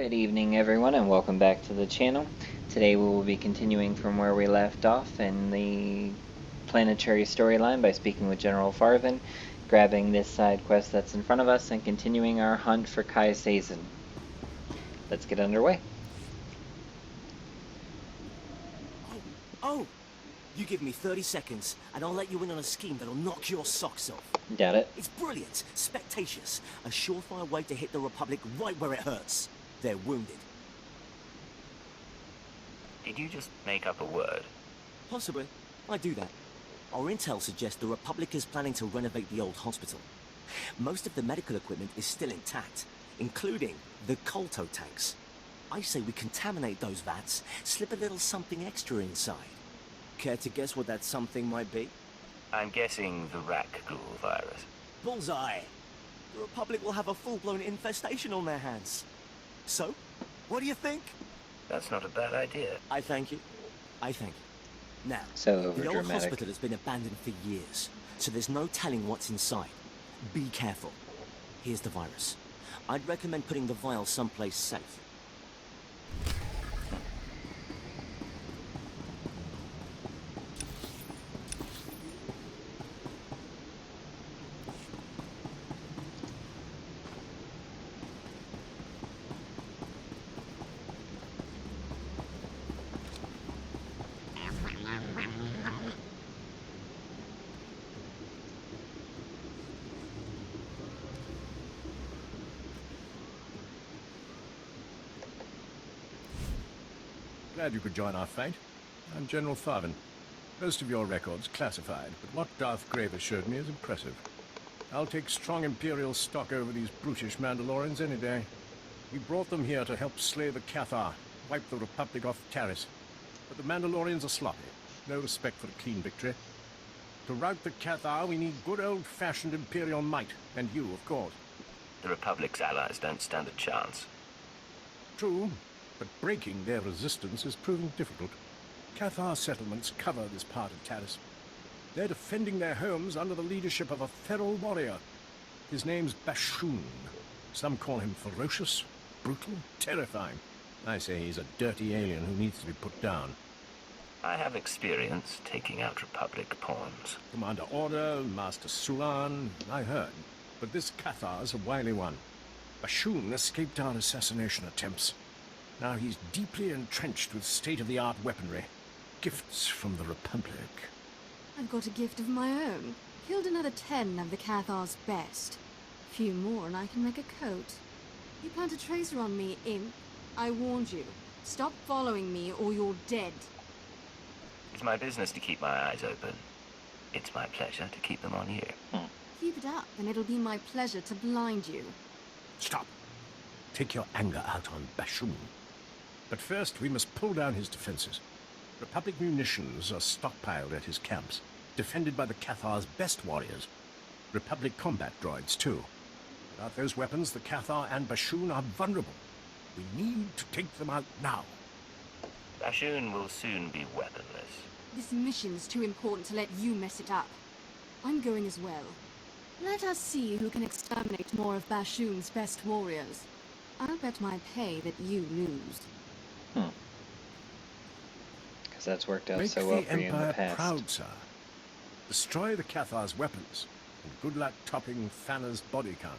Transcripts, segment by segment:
Good evening everyone and welcome back to the channel. Today we will be continuing from where we left off in the planetary storyline by speaking with General Farthen, grabbing this side quest that's in front of us, and continuing our hunt for Zasen. Let's get underway. Oh! You give me 30 seconds, and I'll let you in on a scheme that'll knock your socks off. Doubt it. It's brilliant, spectaceous, a surefire way to hit the Republic right where it hurts. They're wounded. Did you just make up a word? Possibly. I do that. Our intel suggests the Republic is planning to renovate the old hospital. Most of the medical equipment is still intact, including the colto tanks. I say we contaminate those vats, slip a little something extra inside. Care to guess what that something might be? I'm guessing the rack ghoul virus. Bullseye! The Republic will have a full-blown infestation on their hands. So, what do you think? That's not a bad idea. I thank you. Now, So the old overdramatic. hospital has been abandoned for years, so there's no telling what's inside. Be careful. Here's the virus. I'd recommend putting the vial someplace safe. Glad you could join our fight. I'm General Farthen. Most of your records classified, but what Darth Graver showed me is impressive. I'll take strong Imperial stock over these brutish Mandalorians any day. We brought them here to help slay the Cathar, wipe the Republic off Taris. But the Mandalorians are sloppy. No respect for a clean victory. To rout the Cathar, we need good old-fashioned Imperial might, and you, of course. The Republic's allies don't stand a chance. True, but breaking their resistance is proving difficult. Cathar settlements cover this part of Taris. They're defending their homes under the leadership of a feral warrior. His name's Bashoon. Some call him ferocious, brutal, terrifying. I say he's a dirty alien who needs to be put down. I have experience taking out Republic pawns. Commander Order, Master Sulan, I heard. But this Cathar's a wily one. Bashoon escaped our assassination attempts. Now he's deeply entrenched with state-of-the-art weaponry. Gifts from the Republic. I've got a gift of my own. Killed another 10 of the Cathar's best. A few more and I can make a coat. You plant a tracer on me, imp. I warned you. Stop following me or you're dead. It's my business to keep my eyes open. It's my pleasure to keep them on you. Keep it up and it'll be my pleasure to blind you. Stop. Take your anger out on Bashoon. But first, we must pull down his defenses. Republic munitions are stockpiled at his camps, defended by the Cathar's best warriors. Republic combat droids, too. Without those weapons, the Cathar and Bashoon are vulnerable. We need to take them out now. Bashoon will soon be weaponless. This mission's too important to let you mess it up. I'm going as well. Let us see who can exterminate more of Bashoon's best warriors. I'll bet my pay that you lose. Because that's worked out Make so well the for you in the Empire past. proud, sir. Destroy the Cathar's weapons, and good luck topping Thana's body count.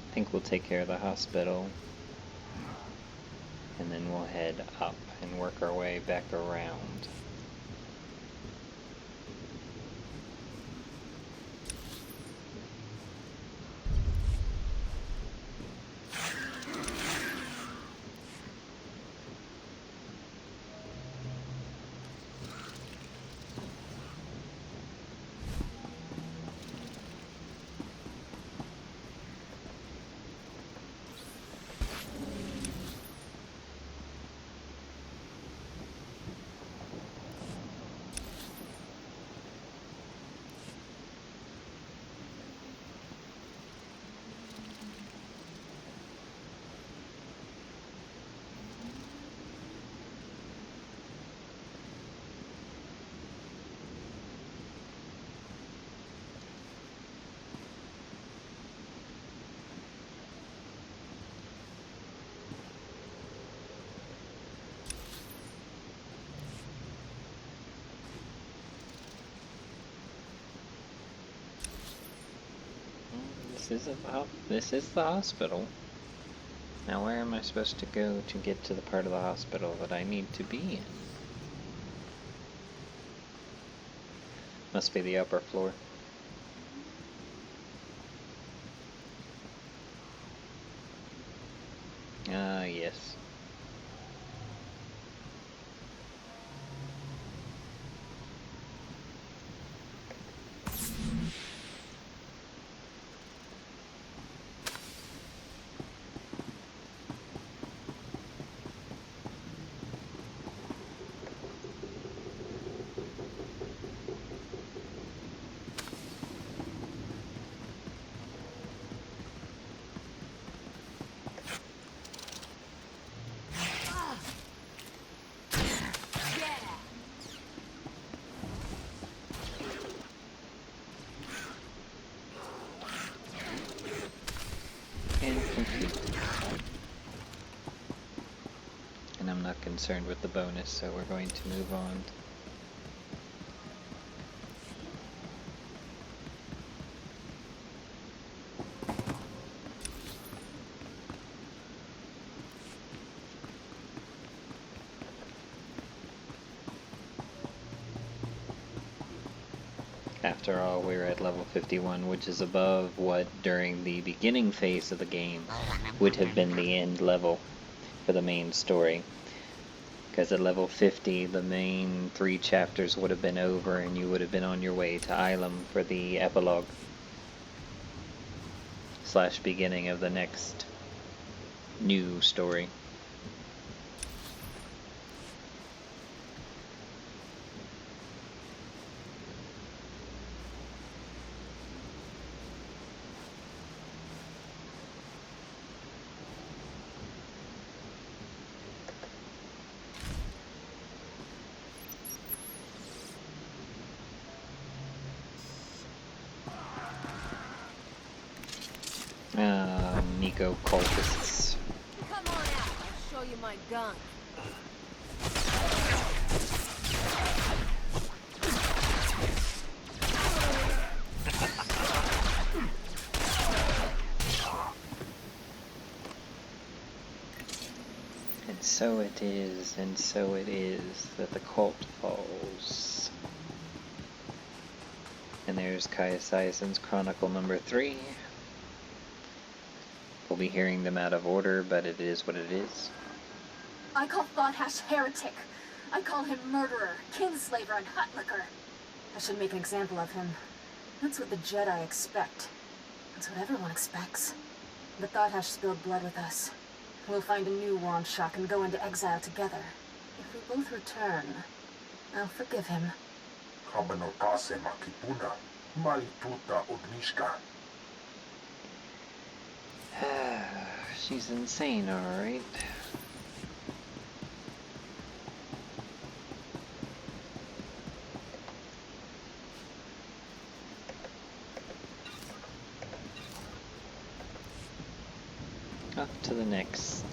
I think we'll take care of the hospital, and then we'll head up and work our way back around. This is the hospital. Now where am I supposed to go to get to the part of the hospital that I need to be in? Must be the upper floor. Ah, yes. And I'm not concerned with the bonus, so we're going to move on. After all, we're at level 51, which is above what, during the beginning phase of the game, would have been the end level for the main story. Because at level 50, the main 3 chapters would have been over, and you would have been on your way to Ilum for the epilogue / beginning of the next new story. Nico cultists. Come on out, I'll show you my gun. And so it is that the cult falls. And there's Caius Zasen's Chronicle number 3. We'll be hearing them out of order, but it is what it is. I call Thought-Hash heretic. I call him murderer, kinslaver, and hutlicker. I should make an example of him. That's what the Jedi expect. That's what everyone expects. But Thought-Hash spilled blood with us. We'll find a new wand shock and go into exile together. If we both return, I'll forgive him. Kabanotase makipuna, malituta ogniska. She's insane, alright. Off to the next.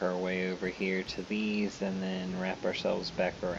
our way over here to these and then wrap ourselves back around.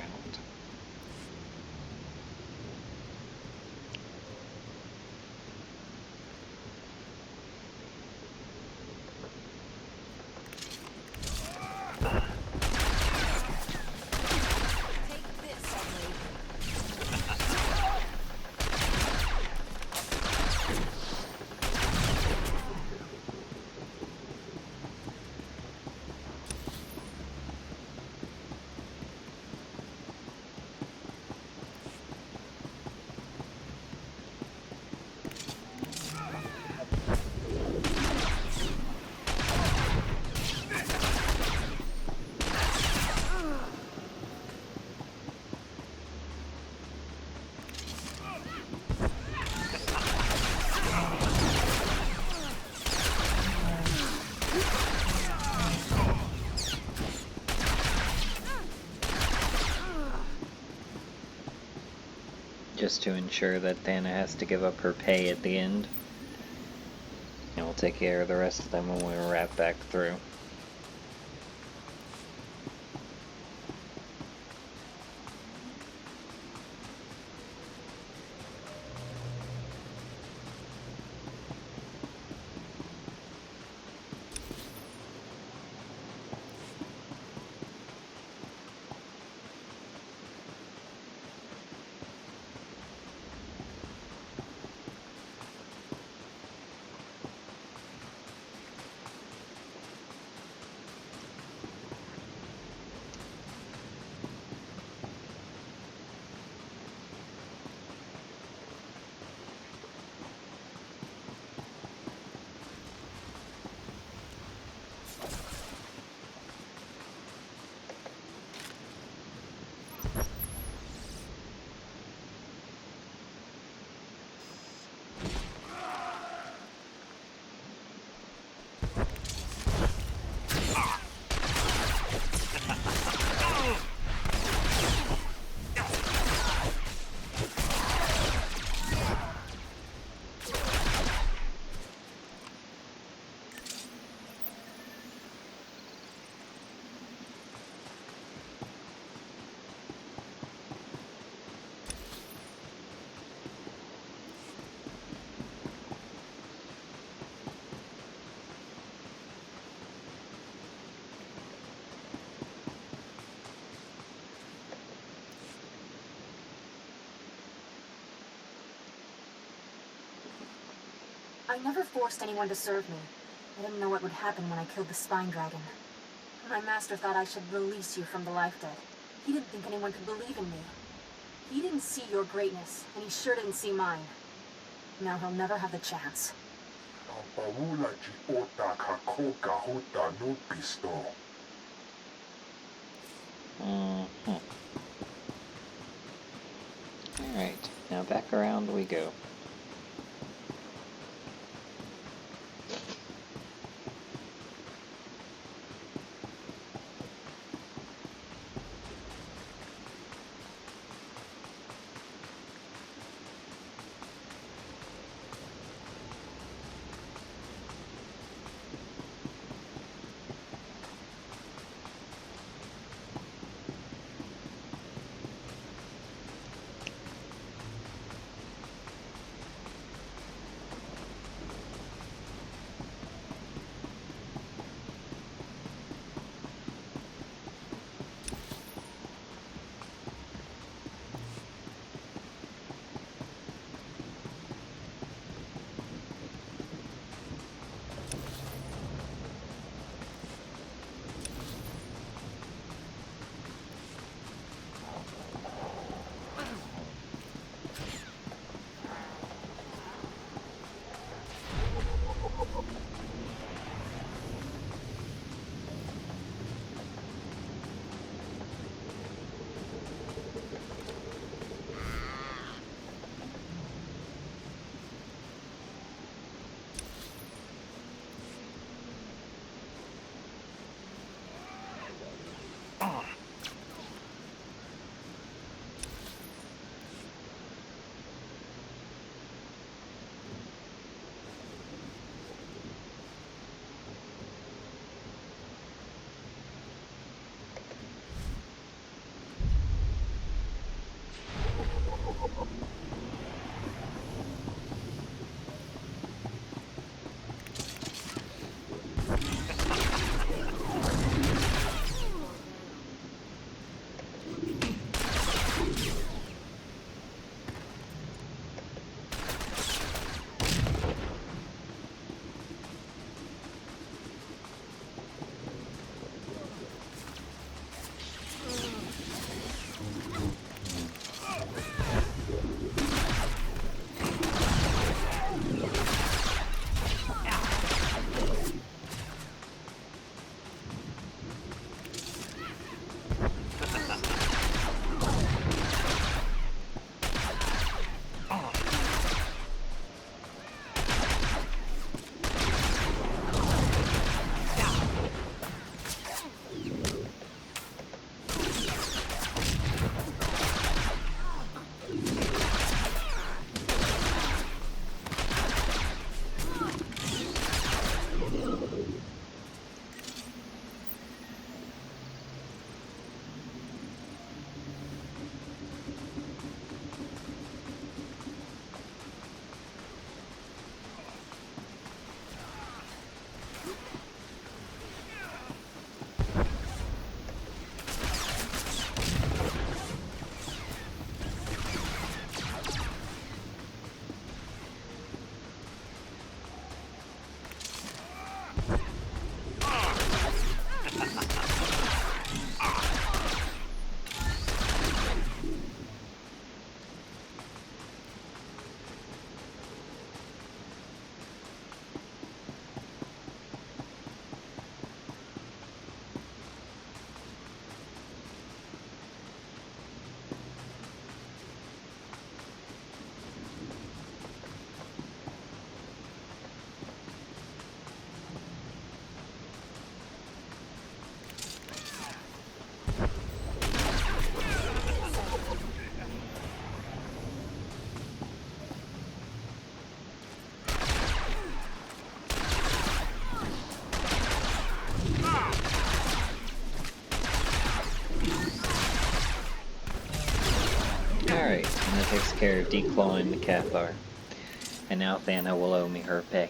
Just to ensure that Thana has to give up her pay at the end. And we'll take care of the rest of them when we wrap back through. I never forced anyone to serve me. I didn't know what would happen when I killed the spine dragon. My master thought I should release you from the life debt. He didn't think anyone could believe in me. He didn't see your greatness, and he sure didn't see mine. Now he'll never have the chance. Paula ci ota kakoka hota no pisto. Alright, now back around we go. Alright, and that takes care of declawing the Cathar. And now Thana will owe me her pay.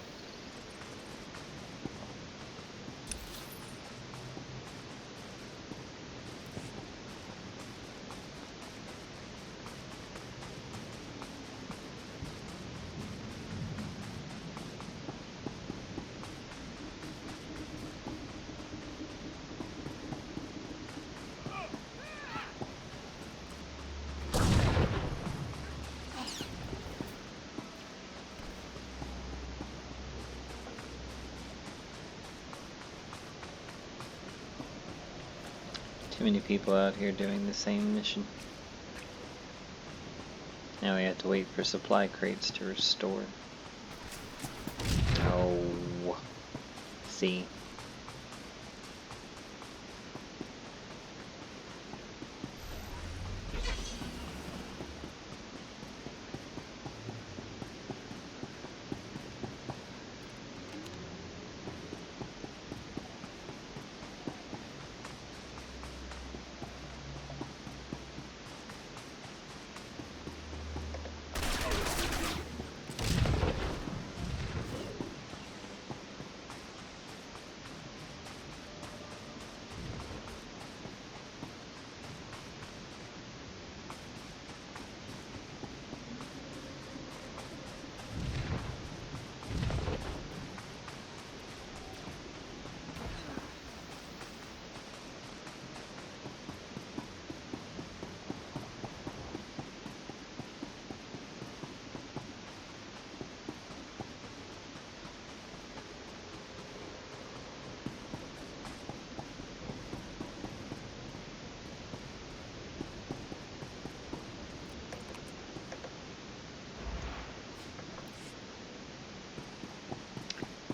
Too many people out here doing the same mission. Now we have to wait for supply crates to restore. Oh. See.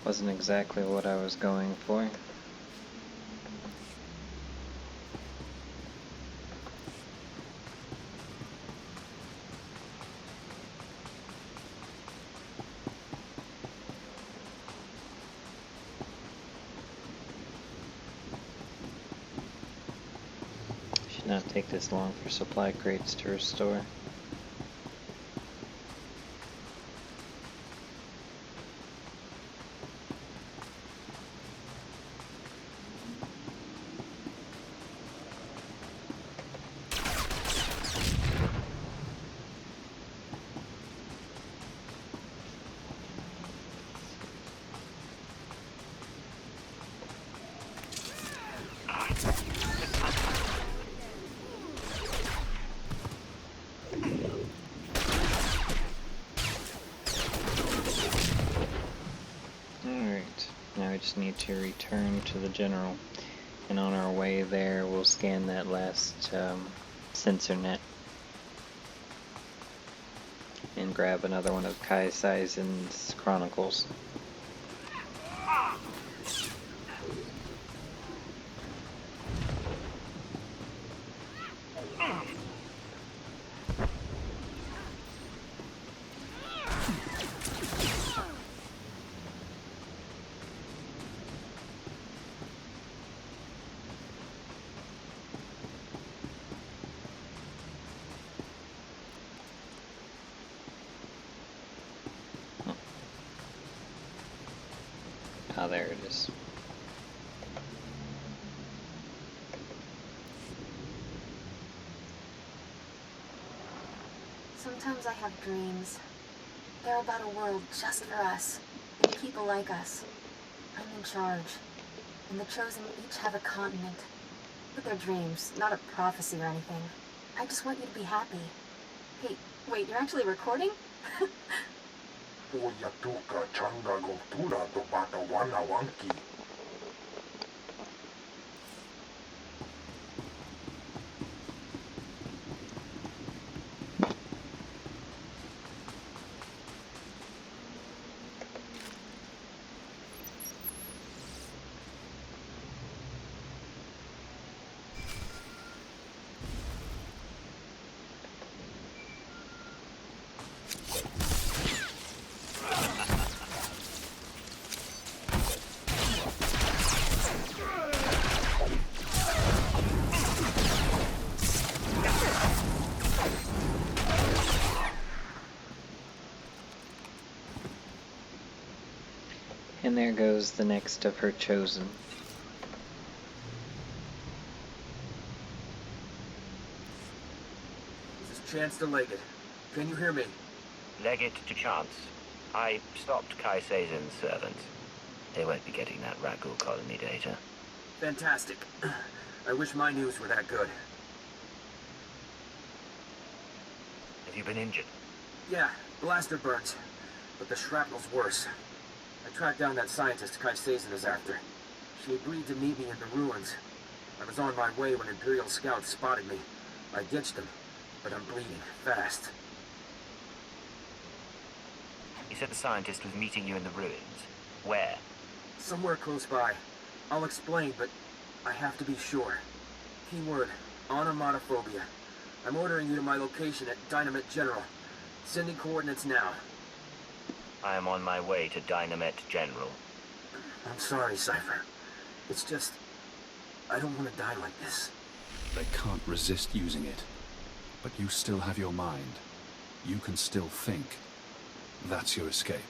Wasn't exactly what I was going for. Should not take this long for supply crates to restore. Now we just need to return to the general, and on our way there we'll scan that last sensor net and grab another one of Kai Zasen's chronicles. Ah, there it is. Sometimes I have dreams. They're about a world just for us, and people like us. I'm in charge, and the Chosen each have a continent. But they're dreams, not a prophecy or anything. I just want you to be happy. Hey, wait, you're actually recording? Poja tuka changa goptura to bata wana wanki. And there goes the next of her chosen. This is Chance to Leggett. Can you hear me? Leg it to Chance. I stopped Kai Zasen's servants. They won't be getting that Ragu colony data. Fantastic. I wish my news were that good. Have you been injured? Yeah, blaster burns. But the shrapnel's worse. I tracked down that scientist Kai Zasen is after. She agreed to meet me in the ruins. I was on my way when Imperial scouts spotted me. I ditched them, but I'm bleeding fast. You said the scientist was meeting you in the ruins. Where? Somewhere close by. I'll explain, but I have to be sure. Keyword, onomatophobia. I'm ordering you to my location at Dynamite General. Sending coordinates now. I am on my way to Dynamite General. I'm sorry, Cypher. It's just... I don't want to die like this. They can't resist using it. But you still have your mind. You can still think. That's your escape.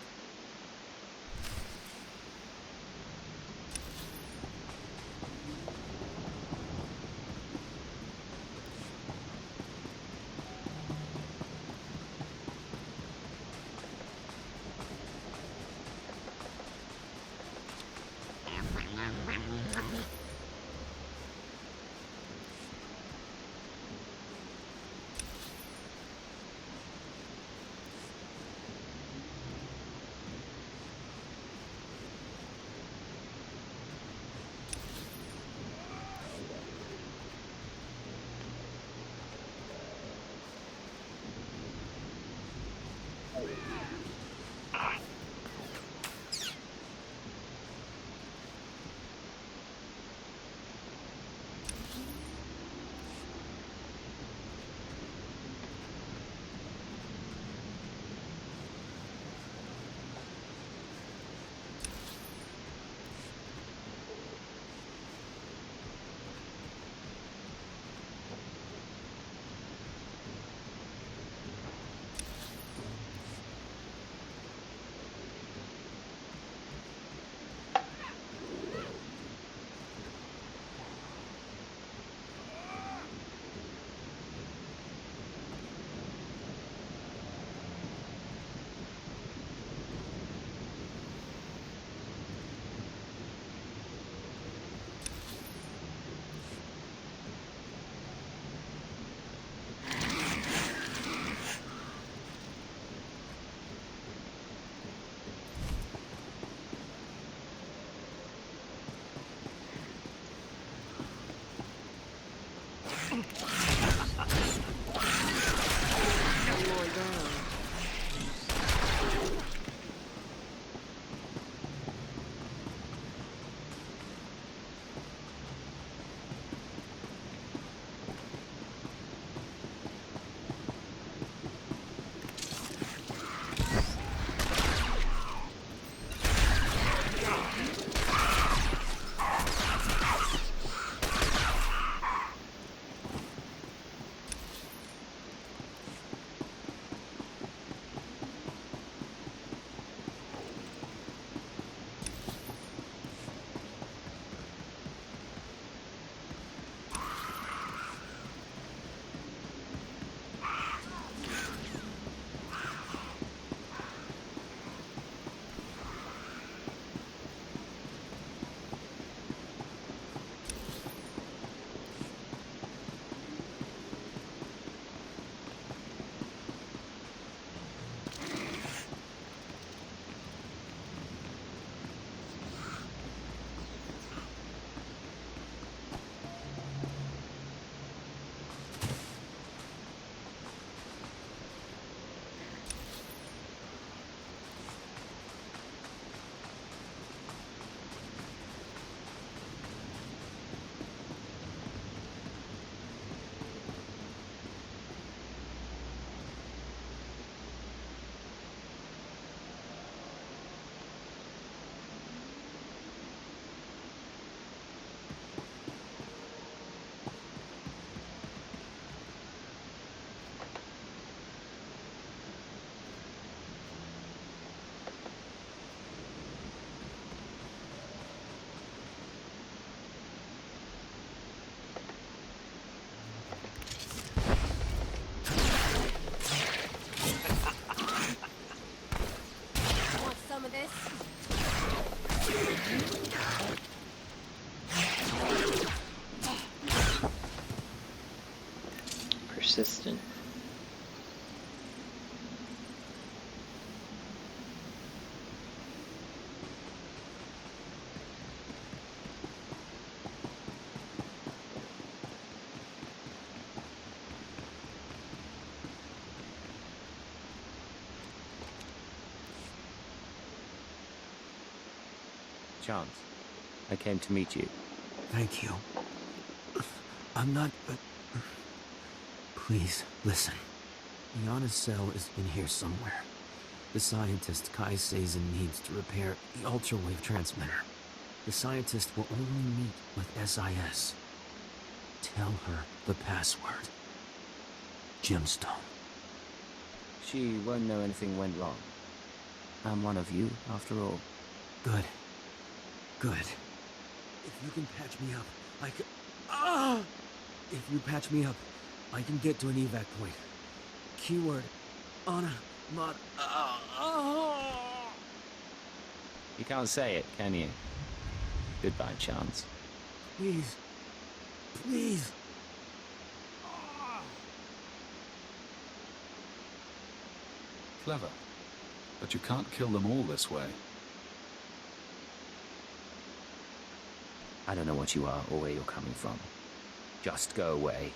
persistent. Chance, I came to meet you. Thank you. I'm not... Please, listen. Iana's cell is in here somewhere. The scientist Kai Zasen needs to repair the ultra-wave transmitter. The scientist will only meet with SIS. Tell her the password. Gemstone. She won't know anything went wrong. I'm one of you, after all. Good. Good. If you can patch me up, I can... Ah! If you patch me up, I can get to an evac point. Keyword, Anna, mod... You can't say it, can you? Goodbye, Chance. Please. Please. Clever. But you can't kill them all this way. I don't know what you are or where you're coming from. Just go away.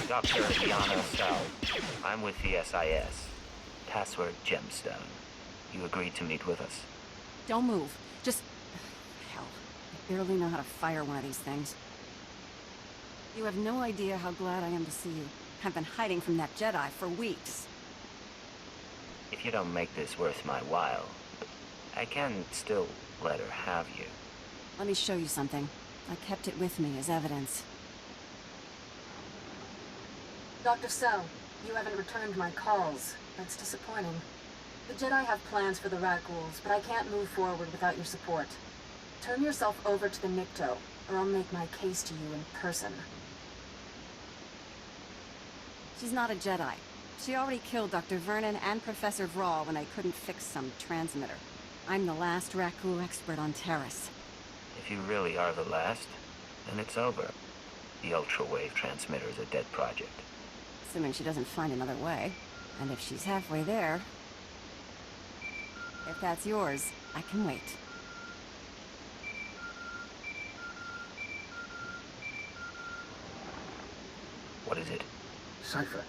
Dr. Iana Cell. I'm with the SIS. Password Gemstone. You agreed to meet with us. Don't move. Just... Hell, I barely know how to fire one of these things. You have no idea how glad I am to see you. I've been hiding from that Jedi for weeks. If you don't make this worth my while, I can still let her have you. Let me show you something. I kept it with me as evidence. Dr. Cell, you haven't returned my calls. That's disappointing. The Jedi have plans for the rat ghouls, but I can't move forward without your support. Turn yourself over to the Nikto, or I'll make my case to you in person. She's not a Jedi. She already killed Dr. Vernon and Professor Vraw when I couldn't fix some transmitter. I'm the last rat ghoul expert on Taris. If you really are the last, then it's over. The ultra-wave transmitter is a dead project. Assuming she doesn't find another way. And if she's halfway there... If that's yours, I can wait. What is it? Cypher,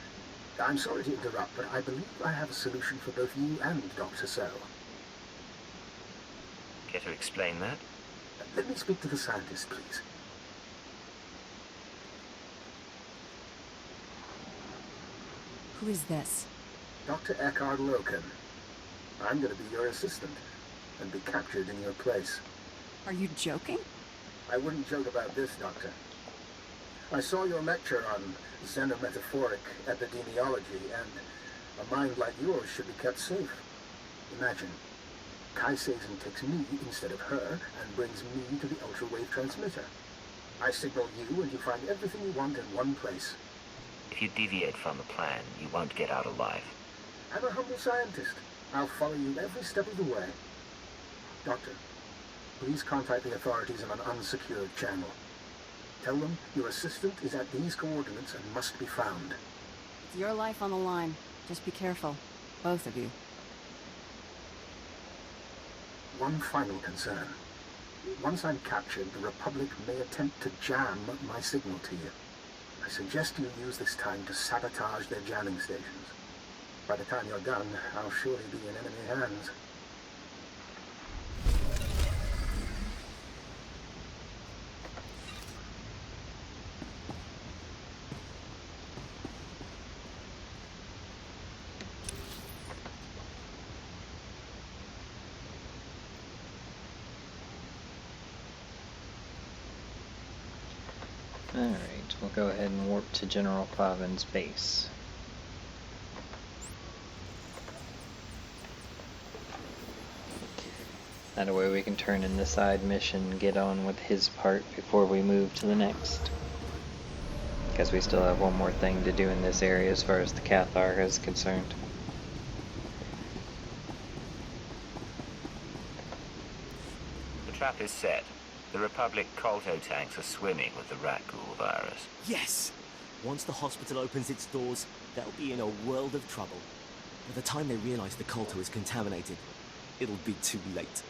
I'm sorry to interrupt, but I believe I have a solution for both you and Dr. Cell. Care to explain that? Let me speak to the scientist, please. Who is this? Dr. Eckhard Loken. I'm going to be your assistant, and be captured in your place. Are you joking? I wouldn't joke about this, Doctor. I saw your lecture on xenometaphoric epidemiology, and a mind like yours should be kept safe. Imagine, Kai Zasen takes me instead of her, and brings me to the ultra-wave transmitter. I signal you, and you find everything you want in one place. If you deviate from the plan, you won't get out alive. I'm a humble scientist. I'll follow you every step of the way. Doctor, please contact the authorities on an unsecured channel. Tell them your assistant is at these coordinates and must be found. It's your life on the line. Just be careful. Both of you. One final concern. Once I'm captured, the Republic may attempt to jam my signal to you. I suggest you use this time to sabotage their jamming stations. By the time you're done, I'll surely be in enemy hands. Alright, we'll go ahead and warp to General Clavin's base. That way we can turn in the side mission and get on with his part before we move to the next. Because we still have one more thing to do in this area as far as the Cathar is concerned. The trap is set. The Republic Colto tanks are swimming with the rat ghoul virus. Yes! Once the hospital opens its doors, they'll be in a world of trouble. By the time they realize the Colto is contaminated, it'll be too late.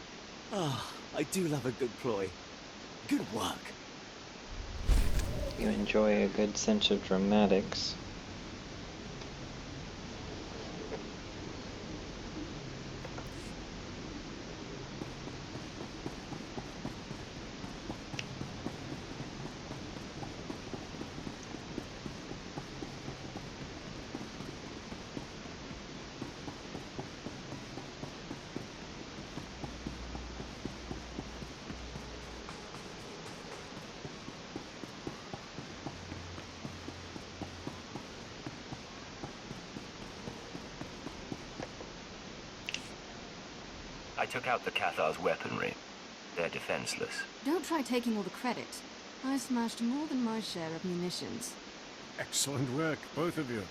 Ah, I do love a good ploy. Good work. You enjoy a good sense of dramatics. I took out the Cathar's weaponry. They're defenseless. Don't try taking all the credit. I smashed more than my share of munitions. Excellent work, both of you.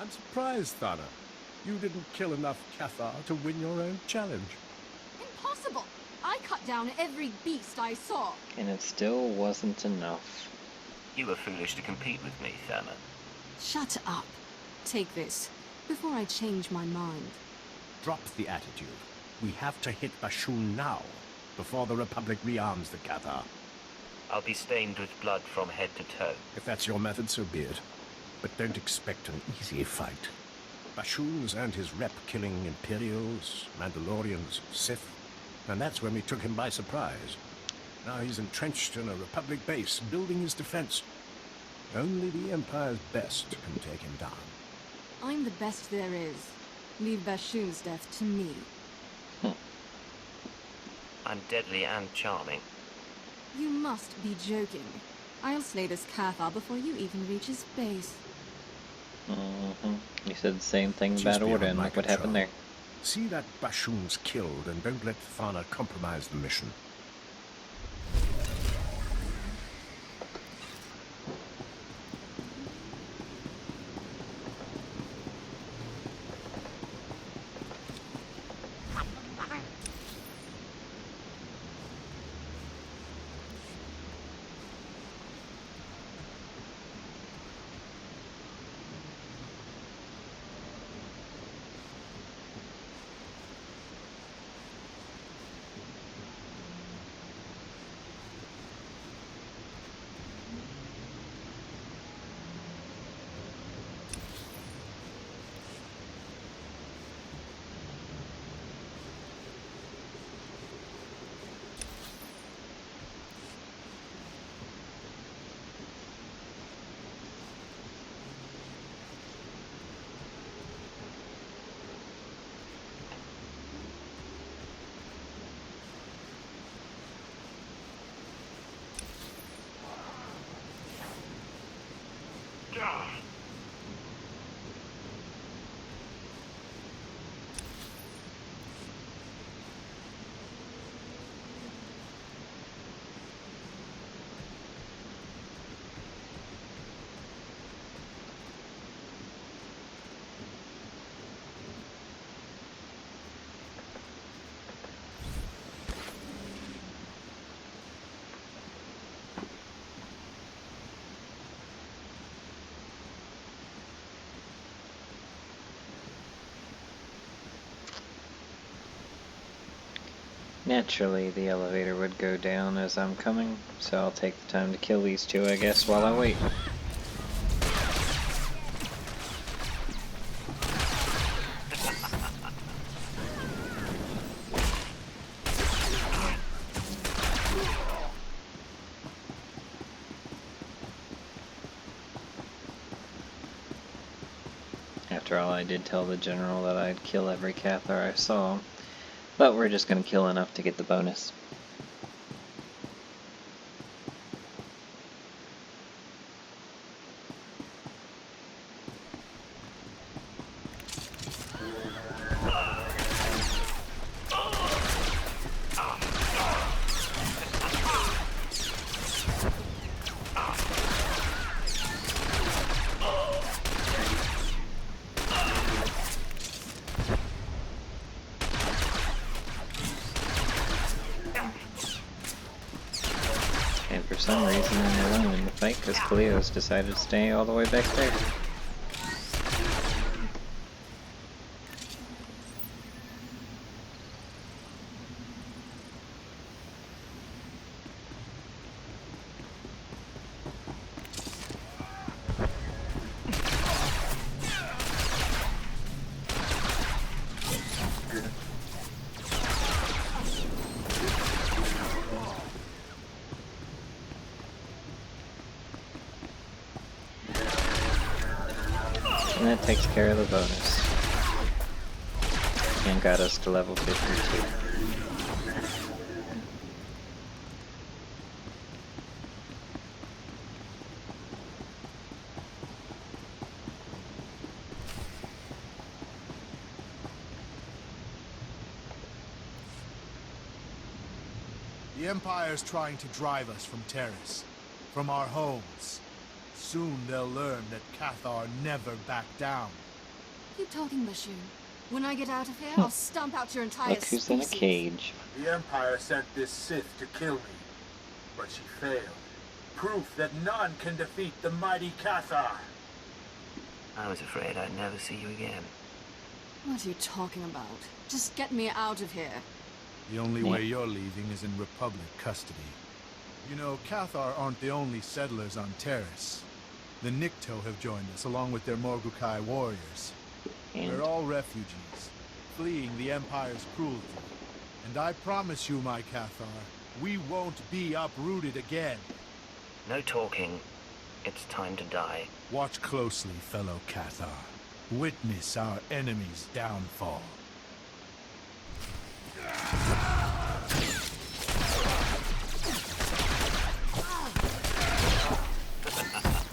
I'm surprised, Thana. You didn't kill enough Cathar to win your own challenge. Impossible! I cut down every beast I saw. And it still wasn't enough. You were foolish to compete with me, Thana. Shut up. Take this, before I change my mind. Drop the attitude. We have to hit Bashun now, before the Republic rearms the Cathar. I'll be stained with blood from head to toe. If that's your method, so be it. But don't expect an easy fight. Bashun's earned his rep killing Imperials, Mandalorians, Sith, and that's when we took him by surprise. Now he's entrenched in a Republic base, building his defense. Only the Empire's best can take him down. I'm the best there is. Leave Bashun's death to me. I'm deadly and charming. You must be joking. I'll slay this Cathar before you even reach his base. You said the same thing She's about beyond Order, and my look what control. happened there. See that Bashun's killed, and don't let Thana compromise the mission. Naturally, the elevator would go down as I'm coming, so I'll take the time to kill these two, I guess, while I wait. After all, I did tell the general that I'd kill every Cathar I saw. But we're just going to kill enough to get the bonus. some reason I'm alone in the fight because Cleo's decided to stay all the way back there. And that takes care of the bonus. And got us to level 52. The Empire's trying to drive us from Taris, from our homes. Soon they'll learn that Cathar never backed down. Keep talking, Bashoon. When I get out of here, I'll stomp out your entire Look who's in a species. cage. The Empire sent this Sith to kill me, but she failed. Proof that none can defeat the mighty Cathar. I was afraid I'd never see you again. What are you talking about? Just get me out of here. The only way you're leaving is in Republic custody. You know, Cathar aren't the only settlers on Taris. The Nikto have joined us, along with their Morgukai warriors. We're all refugees, fleeing the Empire's cruelty. And I promise you, my Cathar, we won't be uprooted again. No talking. It's time to die. Watch closely, fellow Cathar. Witness our enemy's downfall.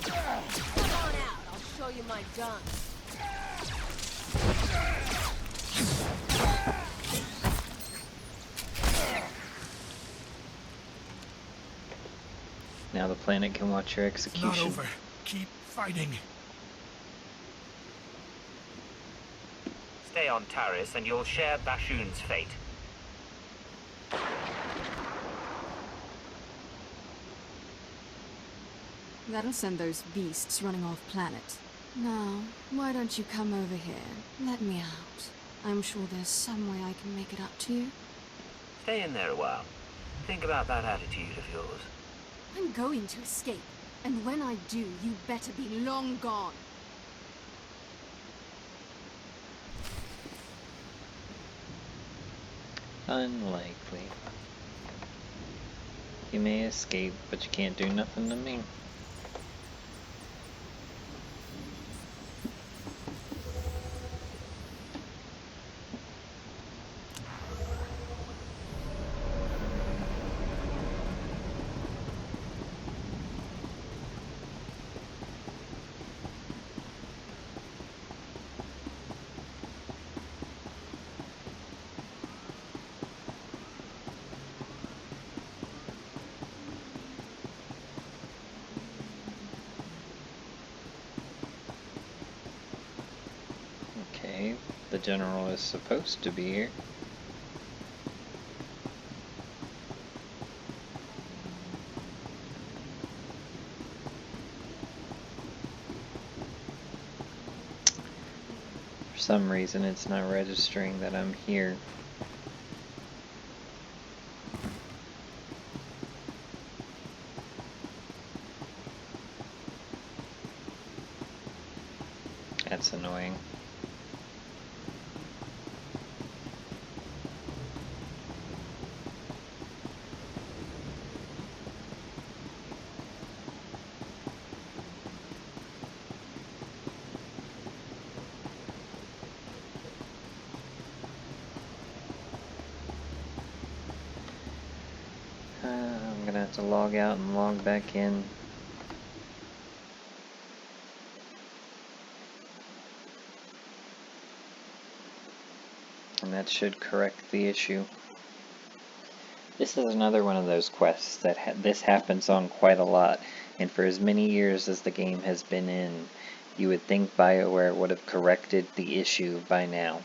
Come on out. I'll show you my gun. Now the planet can watch your execution. It's not over. Keep fighting. Stay on Taris and you'll share Bashoon's fate. That'll send those beasts running off planet. Now, why don't you come over here? Let me out. I'm sure there's some way I can make it up to you. Stay in there a while. Think about that attitude of yours. I'm going to escape. And when I do, you better be long gone. Unlikely. You may escape, but you can't do nothing to me. Okay, the general is supposed to be here. For some reason it's not registering that I'm here. That's annoying. I'm gonna have to log out and log back in. And that should correct the issue. This is another one of those quests that this happens on quite a lot, and for as many years as the game has been in, you would think BioWare would have corrected the issue by now.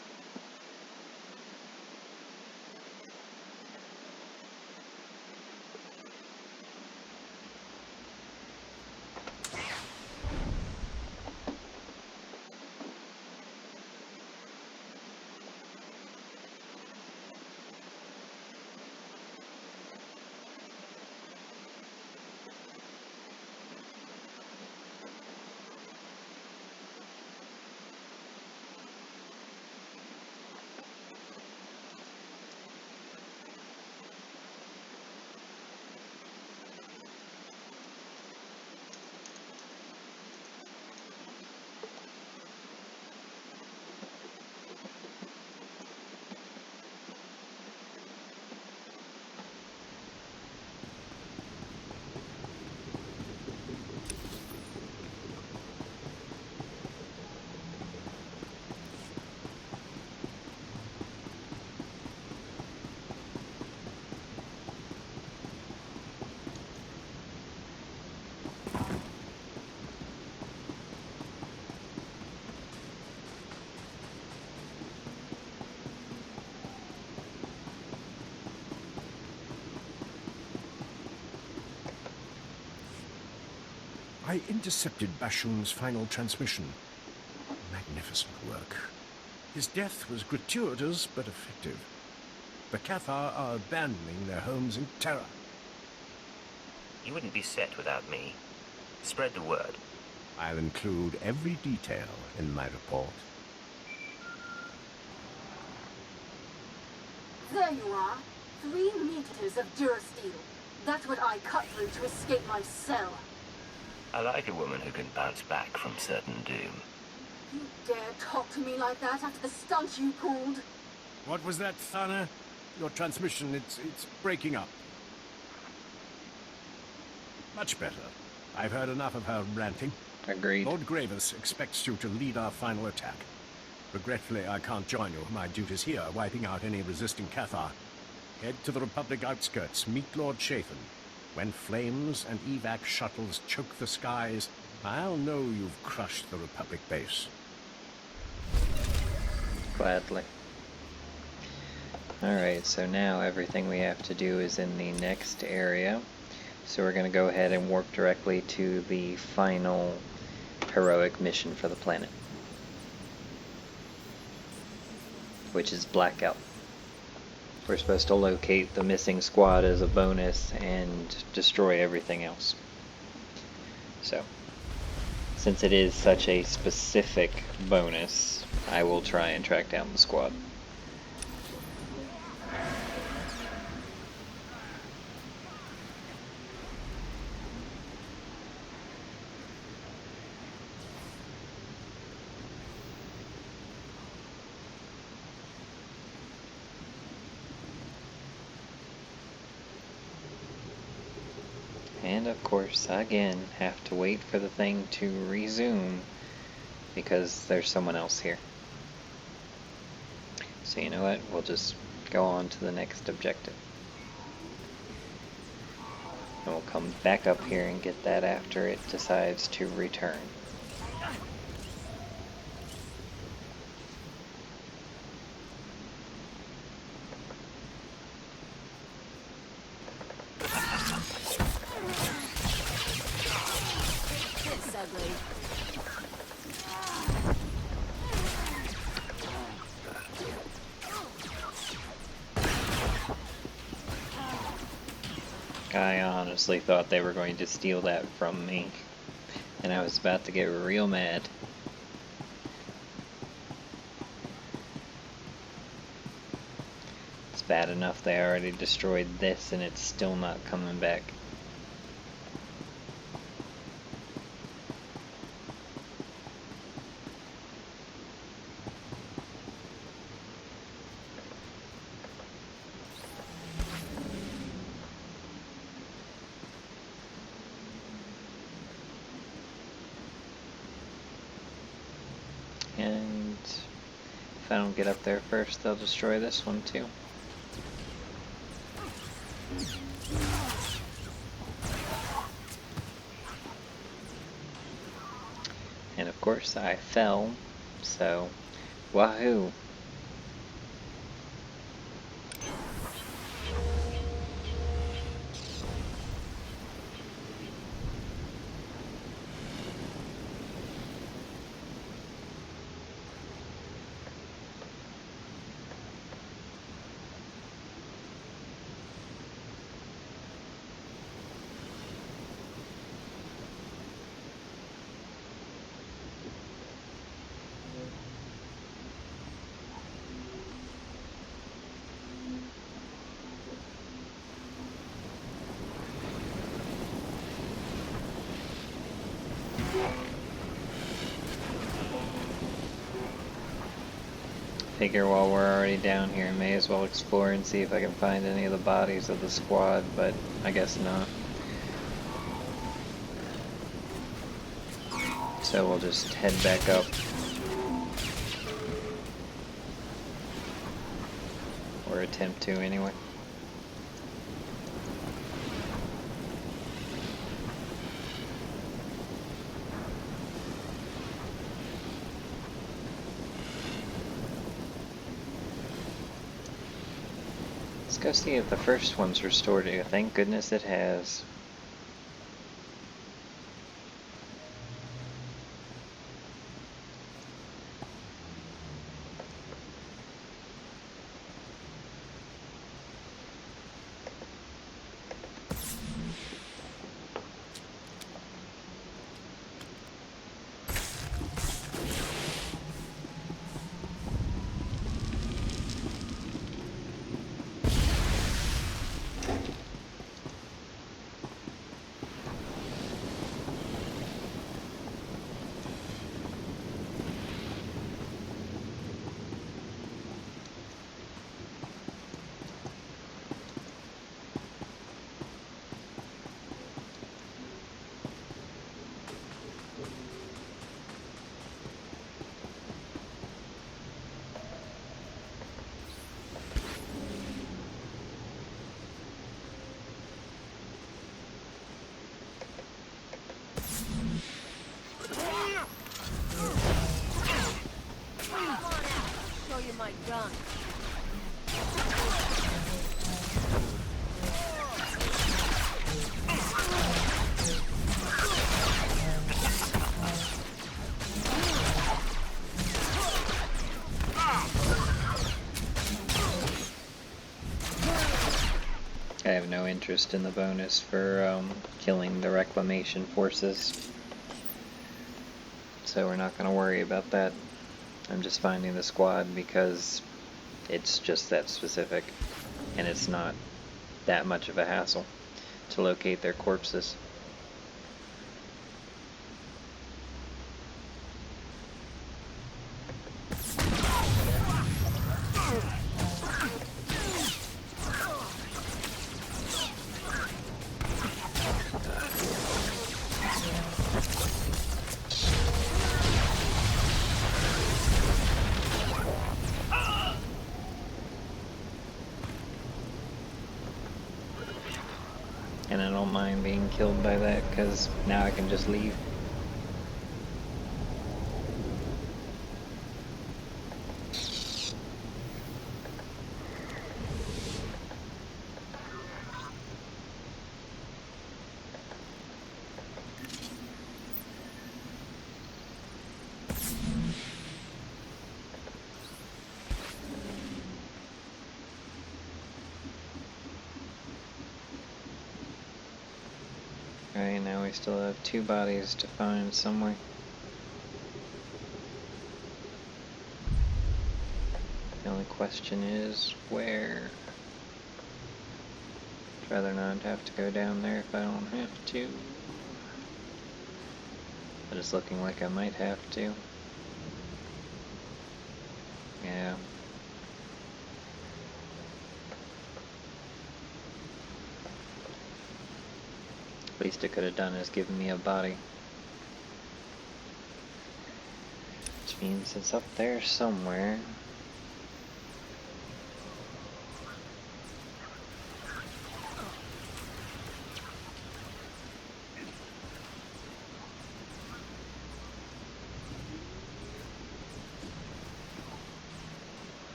I intercepted Bashun's final transmission. Magnificent work. His death was gratuitous but effective. The Cathar are abandoning their homes in terror. You wouldn't be set without me. Spread the word. I'll include every detail in my report. There you are. 3 meters of durasteel. That's what I cut through to escape my cell. I like a woman who can bounce back from certain doom. You dare talk to me like that after the stunt you pulled? What was that, Thana? Your transmission, it's breaking up. Much better. I've heard enough of her ranting. Agreed. Lord Gravis expects you to lead our final attack. Regretfully, I can't join you. My duty's here, wiping out any resisting Cathar. Head to the Republic outskirts, meet Lord Chafin. When flames and evac shuttles choke the skies, I'll know you've crushed the Republic base. Gladly. Alright, so now everything we have to do is in the next area. So we're going to go ahead and warp directly to the final heroic mission for the planet, which is Blackout. We're supposed to locate the missing squad as a bonus and destroy everything else. So, since it is such a specific bonus, I will try and track down the squad. And of course, again, have to wait for the thing to resume because there's someone else here. So you know what, we'll just go on to the next objective. And we'll come back up here and get that after it decides to return. I honestly thought they were going to steal that from me, and I was about to get real mad. It's bad enough they already destroyed this and it's still not coming back. And if I don't get up there first, they'll destroy this one too. And of course I fell, so wahoo! Figure while we're already down here, may as well explore and see if I can find any of the bodies of the squad, but I guess not. So we'll just head back up. Or attempt to anyway. Let's go see if the first one's restored here. Thank goodness it has. gun. I have no interest in the bonus for killing the reclamation forces, so we're not going to worry about that. I'm just finding the squad because it's just that specific, and it's not that much of a hassle to locate their corpses. And I don't mind being killed by that, because now I can just leave. Alright, now we still have 2 bodies to find somewhere. The only question is where. I'd rather not have to go down there if I don't have to. But it's looking like I might have to. Yeah. Least it could have done is given me a body. Which means it's up there somewhere.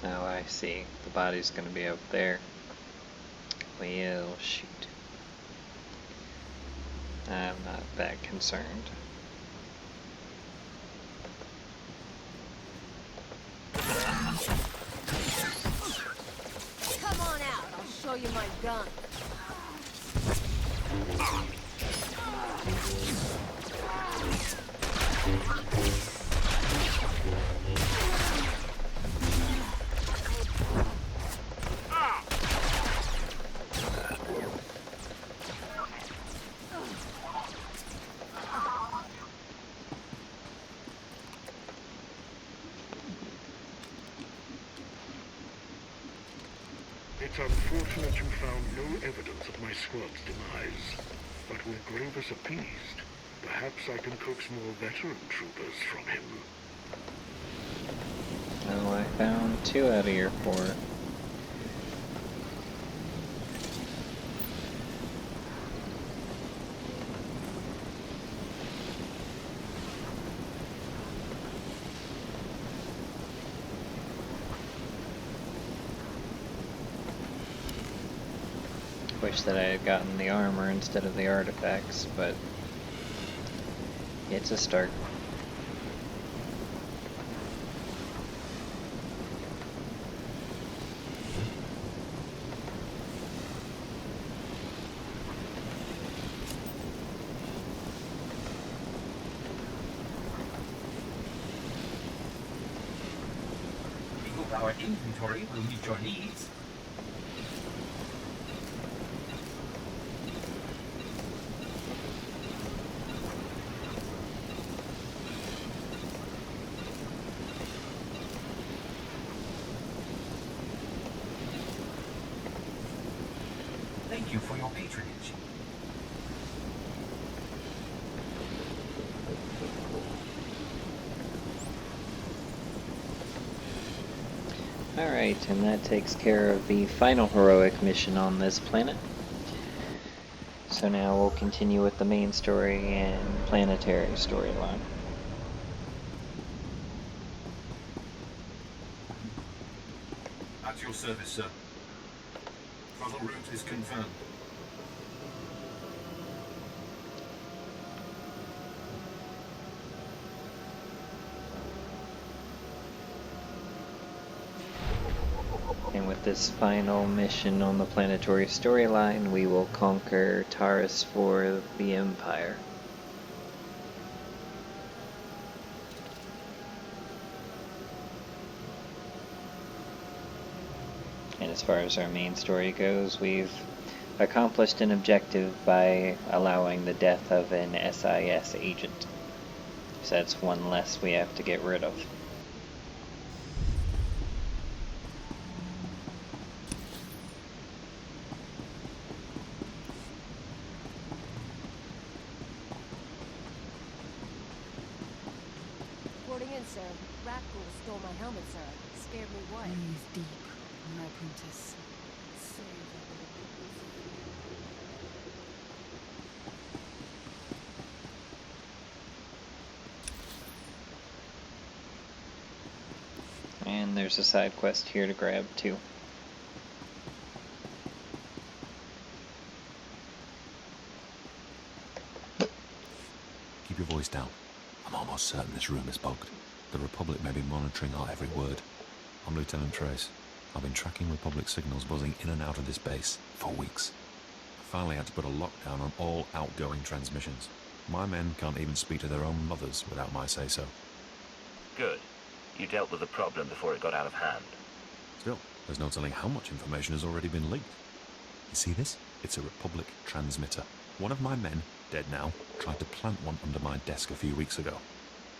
Oh, I see. The body's gonna be up there. Well, shoot. I'm not that concerned. Come on out, I'll show you my gun. It's unfortunate you found no evidence of my squad's demise. But with Gravis appeased, perhaps I can coax more veteran troopers from him. Oh, I found 2 out of your 4. Wish that I had gotten the armor instead of the artifacts, but it's a start. We hope our inventory will meet your needs. patronage. Alright, and that takes care of the final heroic mission on this planet. So now we'll continue with the main story and planetary storyline. At your service, sir. Travel route is confirmed. And with this final mission on the planetary storyline, we will conquer Taris for the Empire. And as far as our main story goes, we've accomplished an objective by allowing the death of an SIS agent. So that's one less we have to get rid of. Reporting in, sir. Rascal stole my helmet, sir. Scared me white. Breathe deep, my apprentice. And there's a side quest here to grab too. Keep your voice down. I'm almost certain this room is bugged. The Republic may be monitoring our every word. I'm Lieutenant Trace. I've been tracking Republic signals buzzing in and out of this base for weeks. I finally had to put a lockdown on all outgoing transmissions. My men can't even speak to their own mothers without my say-so. Good. You dealt with the problem before it got out of hand. Still, there's no telling how much information has already been leaked. You see this? It's a Republic transmitter. One of my men, dead now, tried to plant one under my desk a few weeks ago.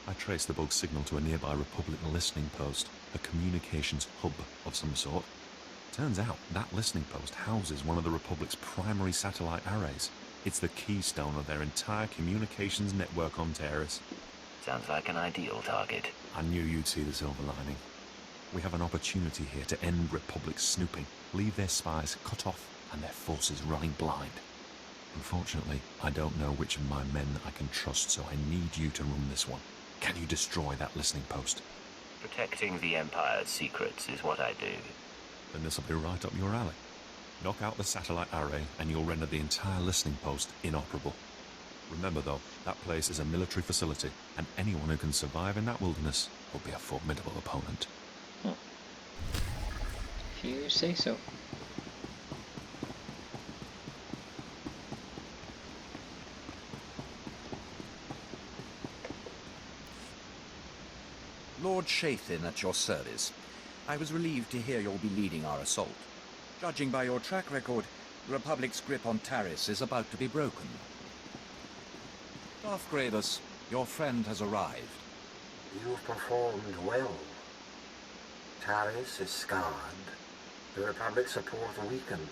I traced the bug signal to a nearby Republic listening post, a communications hub of some sort. Turns out that listening post houses one of the Republic's primary satellite arrays. It's the keystone of their entire communications network on Taris. Sounds like an ideal target. I knew you'd see the silver lining. We have an opportunity here to end Republic snooping, leave their spies cut off and their forces running blind. Unfortunately, I don't know which of my men I can trust, so I need you to run this one. Can you destroy that listening post? Protecting the Empire's secrets is what I do. Then this'll be right up your alley. Knock out the satellite array and you'll render the entire listening post inoperable. Remember though, that place is a military facility, and anyone who can survive in that wilderness will be a formidable opponent. Oh. If you say so. Lord Shathin at your service. I was relieved to hear you'll be leading our assault. Judging by your track record, the Republic's grip on Taris is about to be broken. Darth Gravis, your friend has arrived. You've performed well. Taris is scarred. The Republic's support weakened.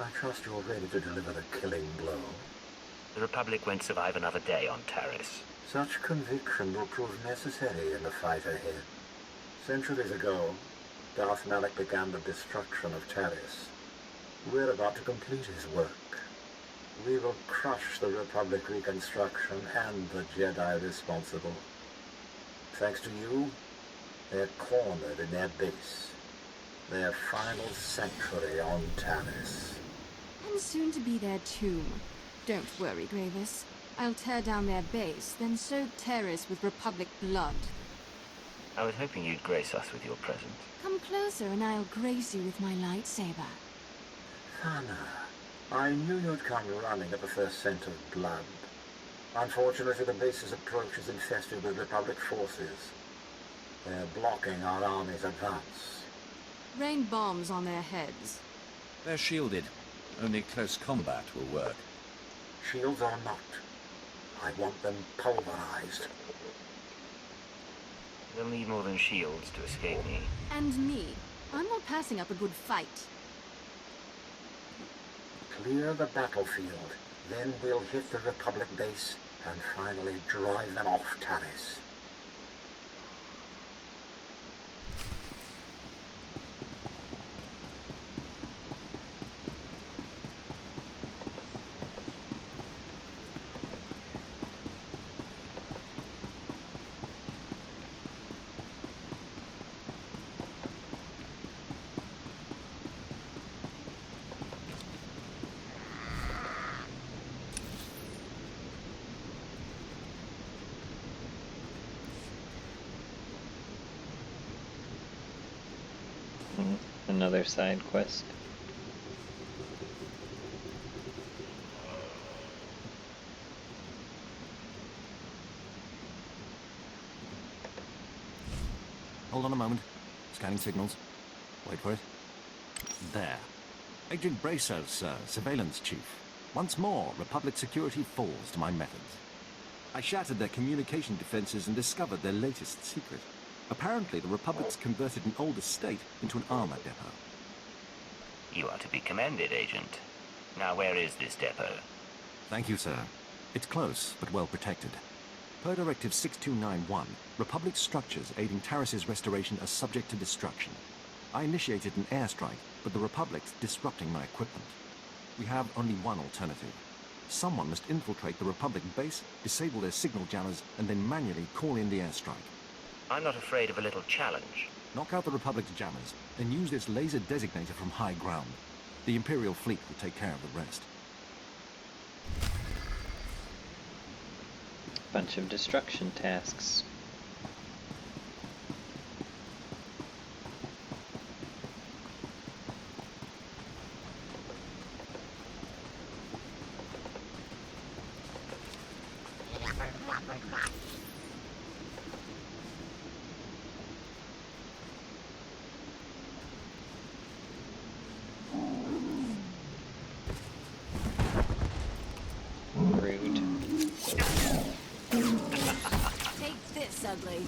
I trust you're ready to deliver the killing blow. The Republic won't survive another day on Taris. Such conviction will prove necessary in the fight ahead. Centuries ago, Darth Malak began the destruction of Taris. We're about to complete his work. We will crush the Republic reconstruction and the Jedi responsible. Thanks to you, they're cornered in their base. Their final sanctuary on Taris. And soon to be their tomb. Don't worry, Gravis. I'll tear down their base, then soak Taris with Republic blood. I was hoping you'd grace us with your presence. Come closer and I'll grace you with my lightsaber. Thana, I knew you'd come running at the first scent of blood. Unfortunately, the base's approach is infested with Republic forces. They're blocking our army's advance. Rain bombs on their heads. They're shielded. Only close combat will work. Shields or not, I want them pulverized. They'll need more than shields to escape me. And me. I'm not passing up a good fight. clear the battlefield. Then we'll hit the Republic base and finally drive them off Taris. Another side quest. Hold on a moment. Scanning signals. Wait for it. There. Agent Bracer, sir. Surveillance chief. Once more, Republic security falls to my methods. I shattered their communication defenses and discovered their latest secret. Apparently, the Republic's converted an old estate into an armor depot. You are to be commended, Agent. Now, where is this depot? Thank you, sir. It's close, but well protected. Per Directive 6291, Republic structures aiding Taris' restoration are subject to destruction. I initiated an airstrike, but the Republic's disrupting my equipment. We have only one alternative. Someone must infiltrate the Republic base, disable their signal jammers, and then manually call in the airstrike. I'm not afraid of a little challenge. Knock out the Republic's jammers, then use this laser designator from high ground. The Imperial fleet will take care of the rest. Bunch of destruction tasks. Take this, ugly.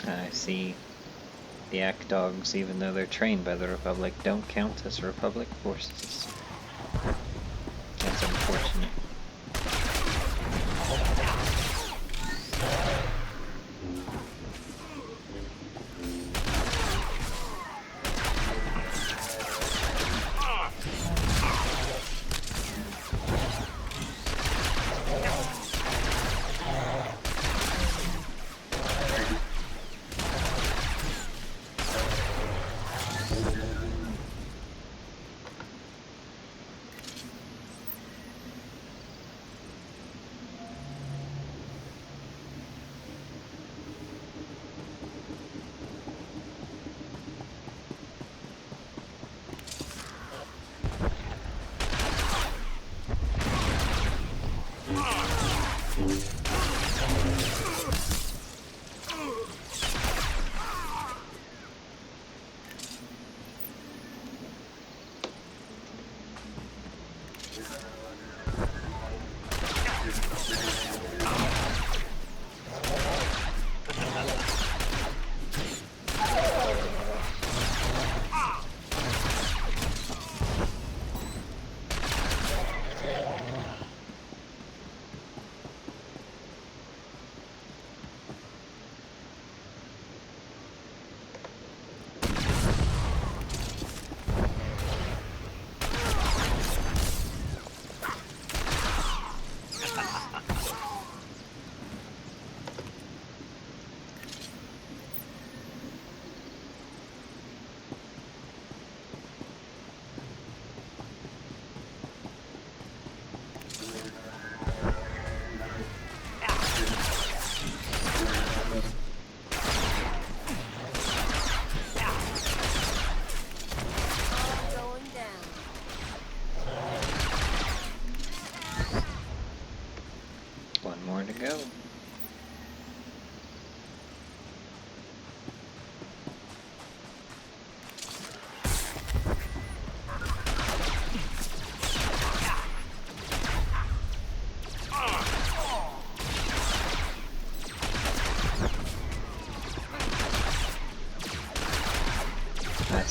I see. The Act Dogs, even though they're trained by the Republic, don't count as Republic forces. That's unfortunate.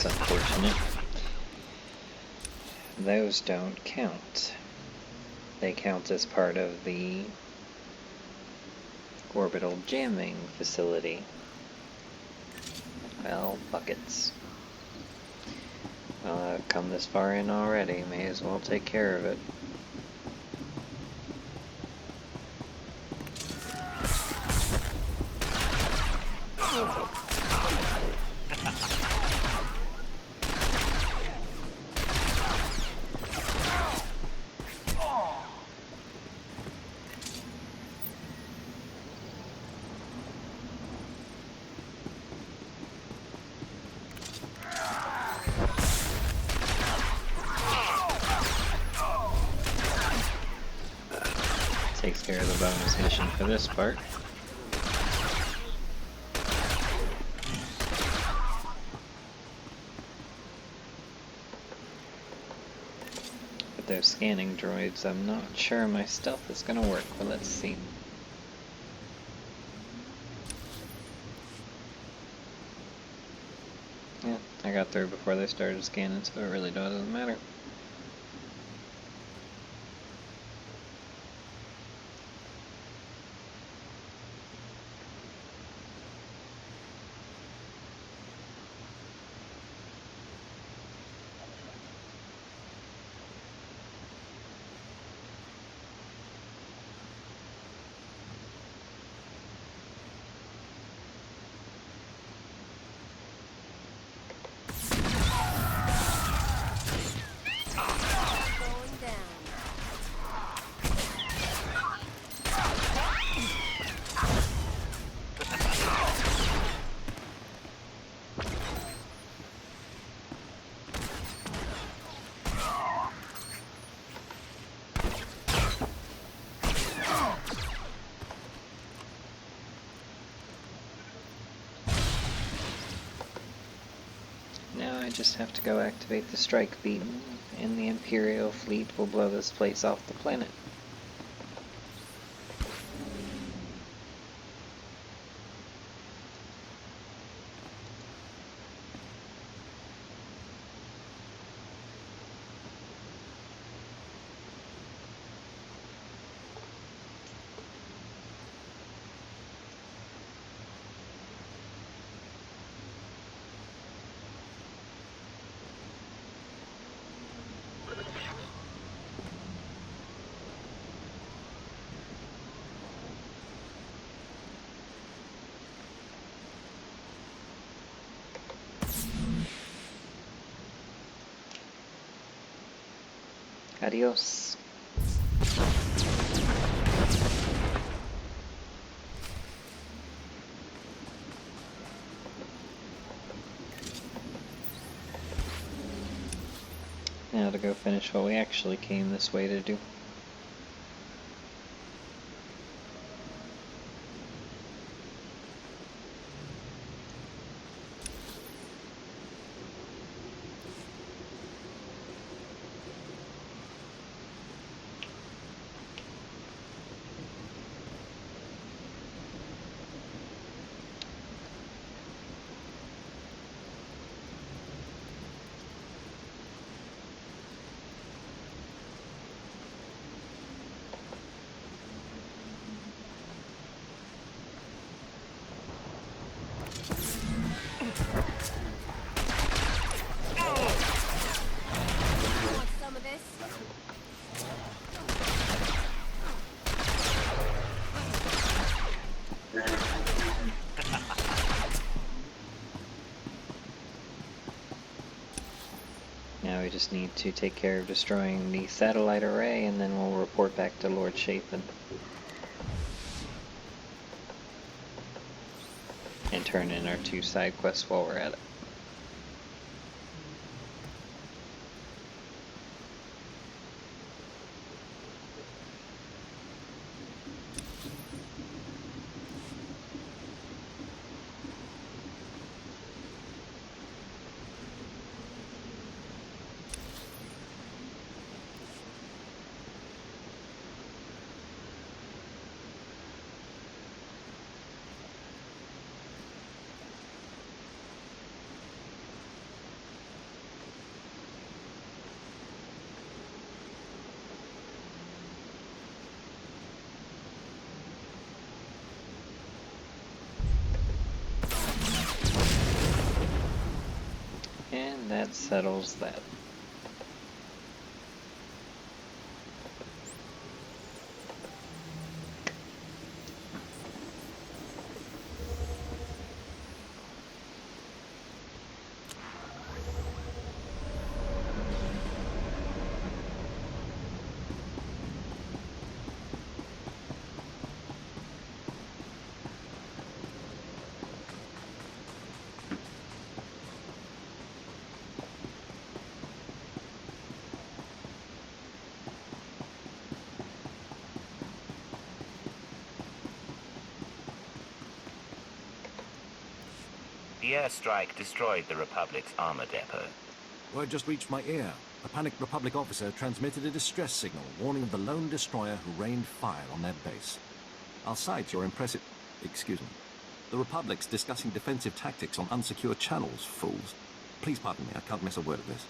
unfortunate. Those don't count. They count as part of the orbital jamming facility. Well, buckets. Well, I've come this far in already, may as well take care of it. Takes care of the bonus mission for this part. But those scanning droids, I'm not sure my stealth is gonna work, but let's see. Yeah, I got through before they started scanning, so it really doesn't matter. Now I just have to go activate the strike beam, and the Imperial fleet will blow this place off the planet. Adios. Now to go finish what we actually came this way to do. Now we just need to take care of destroying the satellite array, and then we'll report back to Lord Chapin. And turn in our 2 side quests while we're at it. That settles that. The airstrike destroyed the Republic's armor depot. Word just reached my ear. A panicked Republic officer transmitted a distress signal warning of the lone destroyer who rained fire on their base. I'll cite your impressive... Excuse me. The Republic's discussing defensive tactics on unsecured channels, fools. Please pardon me, I can't miss a word of this.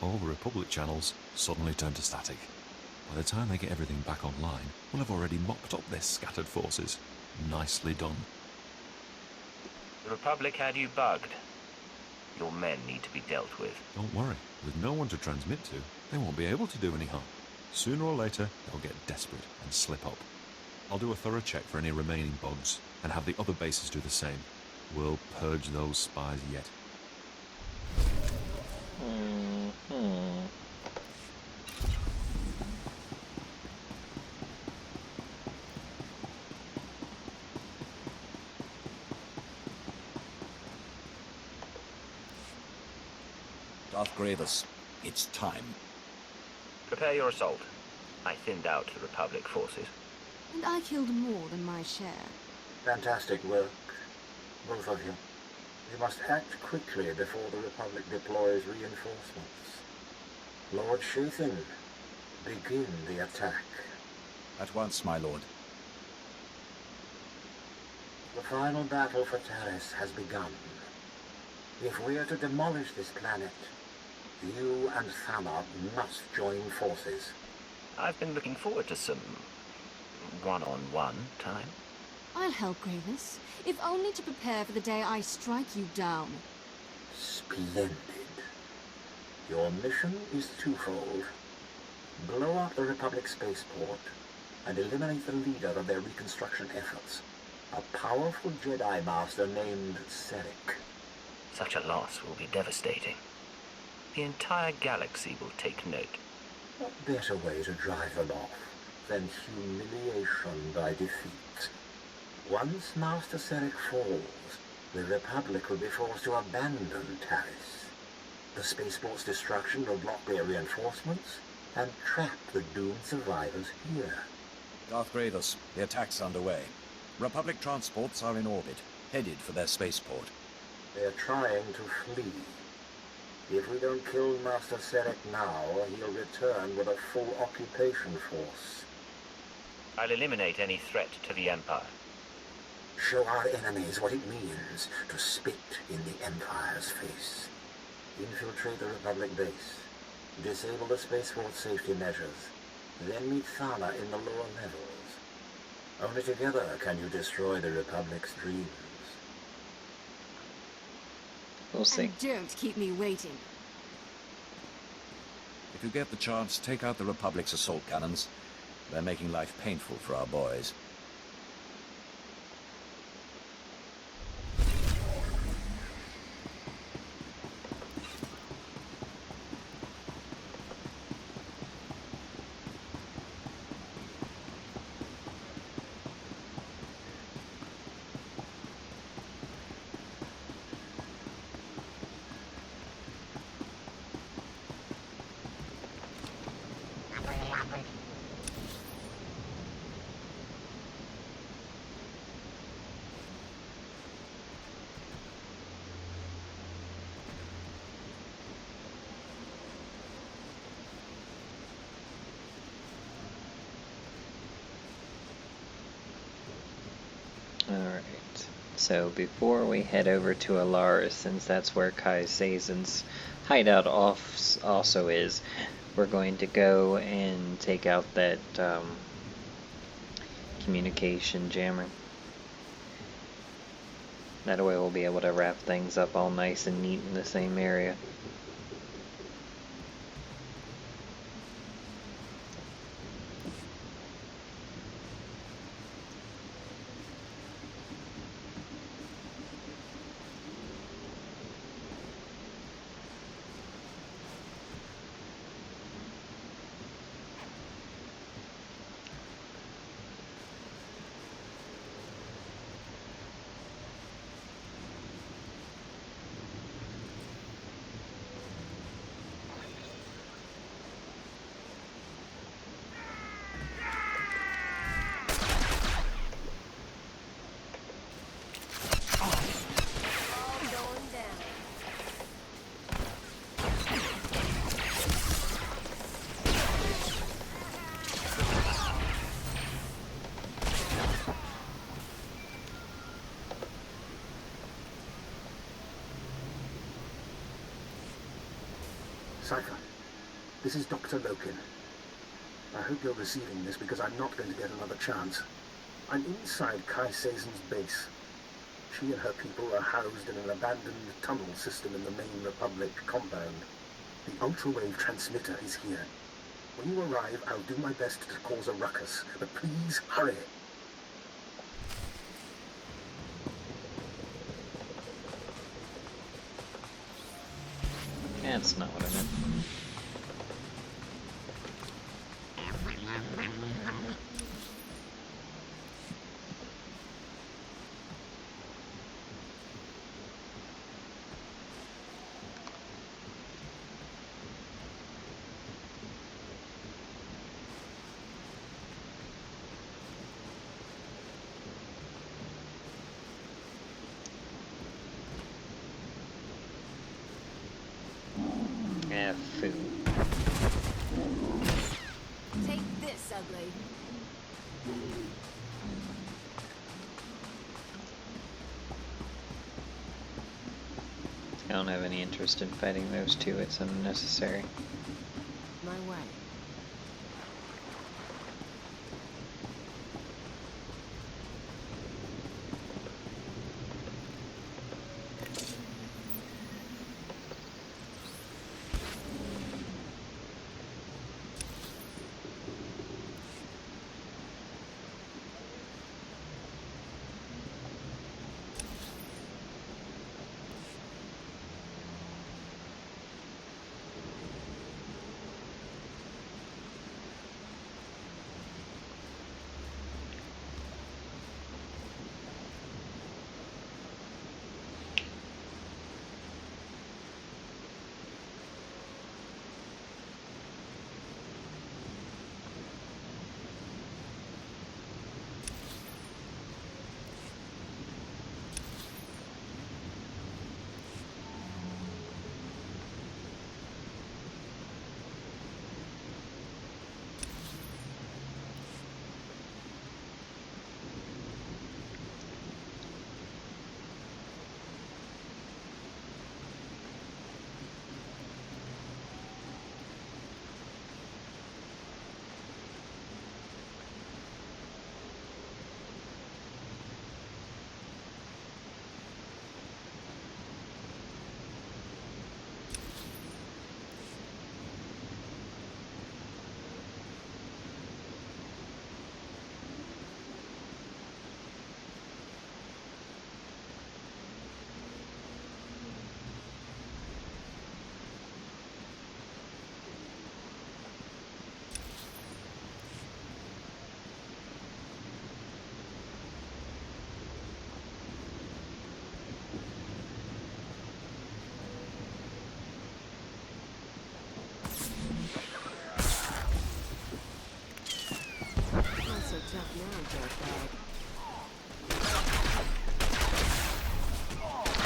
All the Republic channels suddenly turn to static. By the time they get everything back online, we'll have already mopped up their scattered forces. Nicely done. The Republic had you bugged. Your men need to be dealt with. Don't worry, with no one to transmit to, they won't be able to do any harm. Sooner or later, they'll get desperate and slip up. I'll do a thorough check for any remaining bugs, and have the other bases do the same. We'll purge those spies yet. Darth Gravis, it's time. Prepare your assault. I thinned out the Republic forces. And I killed more than my share. Fantastic work, both of you. You must act quickly before the Republic deploys reinforcements. Lord Shathan, begin the attack. At once, my lord. The final battle for Taris has begun. If we are to demolish this planet, you and Thana must join forces. I've been looking forward to some one-on-one time. I'll help, Gravis, if only to prepare for the day I strike you down. Splendid. Your mission is twofold. Blow up the Republic spaceport and eliminate the leader of their reconstruction efforts, a powerful Jedi Master named Serek. Such a loss will be devastating. The entire galaxy will take note. What better way to drive them off than humiliation by defeat? Once Master Serek falls, the Republic will be forced to abandon Taris. The spaceport's destruction will block their reinforcements and trap the doomed survivors here. Darth Gravis, the attack's underway. Republic transports are in orbit, headed for their spaceport. They're trying to flee. If we don't kill Master Serek now, he'll return with a full occupation force. I'll eliminate any threat to the Empire. Show our enemies what it means to spit in the Empire's face. Infiltrate the Republic base. Disable the spaceport safety measures. Then meet Thana in the lower levels. Only together can you destroy the Republic's dreams. We'll see. And don't keep me waiting. If you get the chance, take out the Republic's assault cannons. They're making life painful for our boys. Alright, so before we head over to Alaris, since that's where Kai Sazen's hideout also is, we're going to go and take out that communication jammer. That way we'll be able to wrap things up all nice and neat in the same area. Cypher, this is Dr. Lokin. I hope you're receiving this because I'm not going to get another chance. I'm inside Kai Sazen's base. She and her people are housed in an abandoned tunnel system in the main Republic compound. The ultra-wave transmitter is here. When you arrive, I'll do my best to cause a ruckus, but please hurry. That's not what I meant. Food. Take this, ugly. I don't have any interest in fighting those two, it's unnecessary. My way.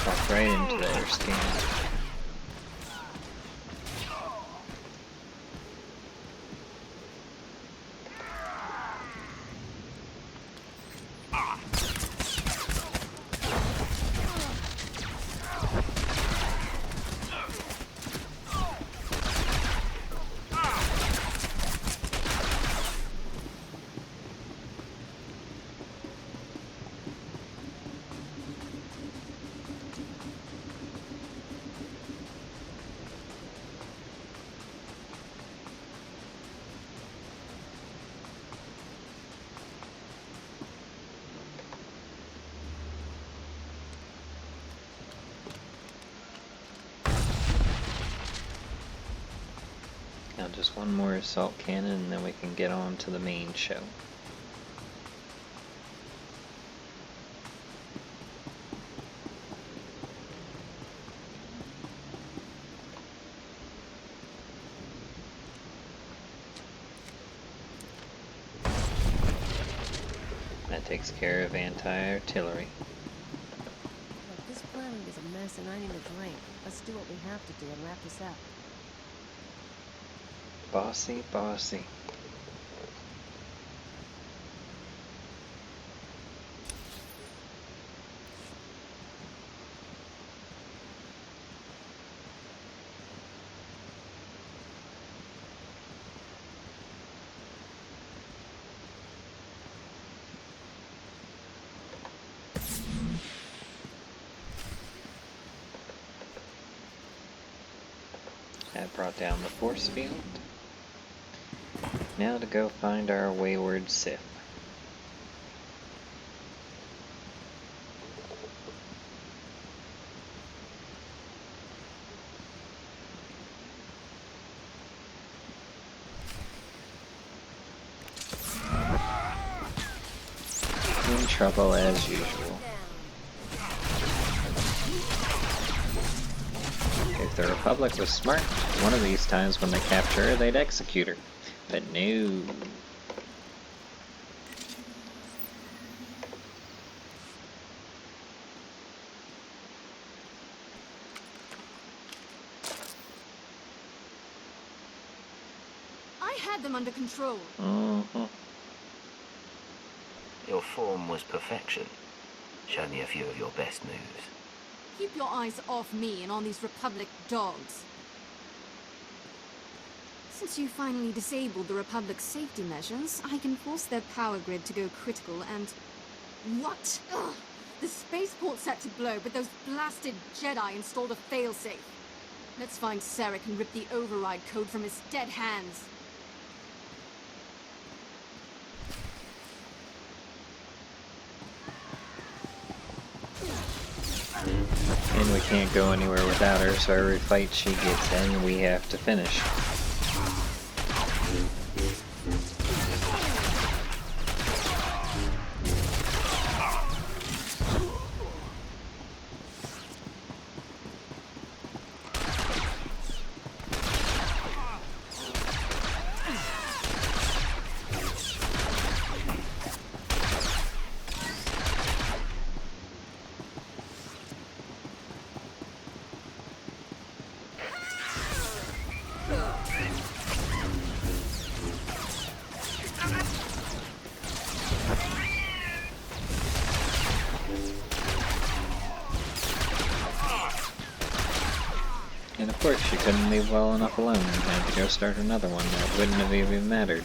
Walk right into their skin. Now just one more assault cannon and then we can get on to the main show. That takes care of anti-artillery. Look, this planning is a mess and I need a drink. Let's do what we have to do and wrap this up. Bossy, bossy. That brought down the force field. Now to go find our wayward Sith. In trouble as usual. If the Republic was smart, one of these times when they capture her, they'd execute her. But no. I had them under control. Your form was perfection. Show me a few of your best moves. Keep your eyes off me and on these Republic dogs. Since you finally disabled the Republic's safety measures, I can force their power grid to go critical and... What? Ugh. The spaceport's set to blow, but those blasted Jedi installed a failsafe. Let's find Sarek and rip the override code from his dead hands. And we can't go anywhere without her, so every fight she gets in, we have to finish. And of course, she couldn't leave well enough alone and had to go start another one that wouldn't have even mattered.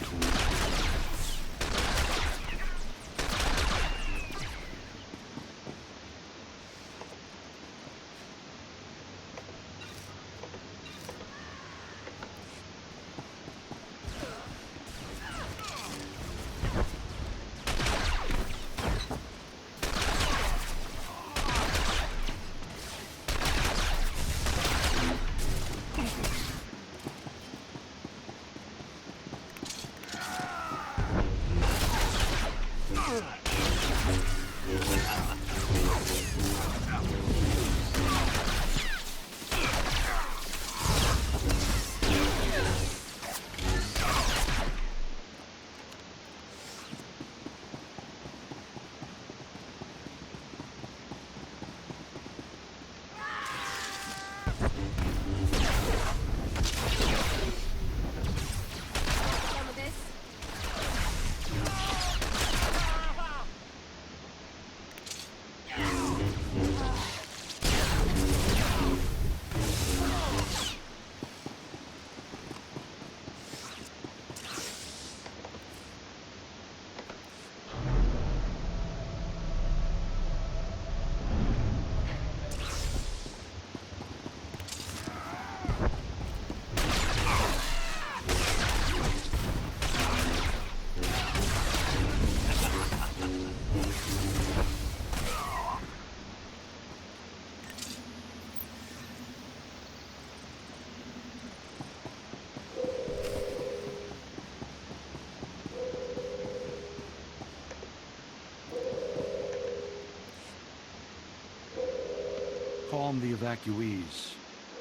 calm the evacuees.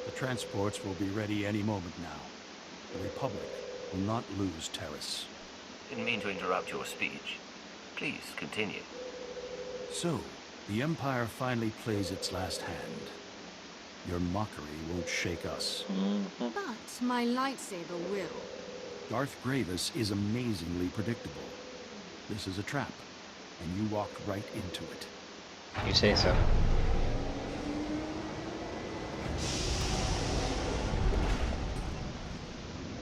The transports will be ready any moment now. The Republic will not lose Taris. Didn't mean to interrupt your speech. Please, continue. So, the Empire finally plays its last hand. Your mockery won't shake us. But my lightsaber will. Darth Gravis is amazingly predictable. This is a trap, and you walked right into it. You say so.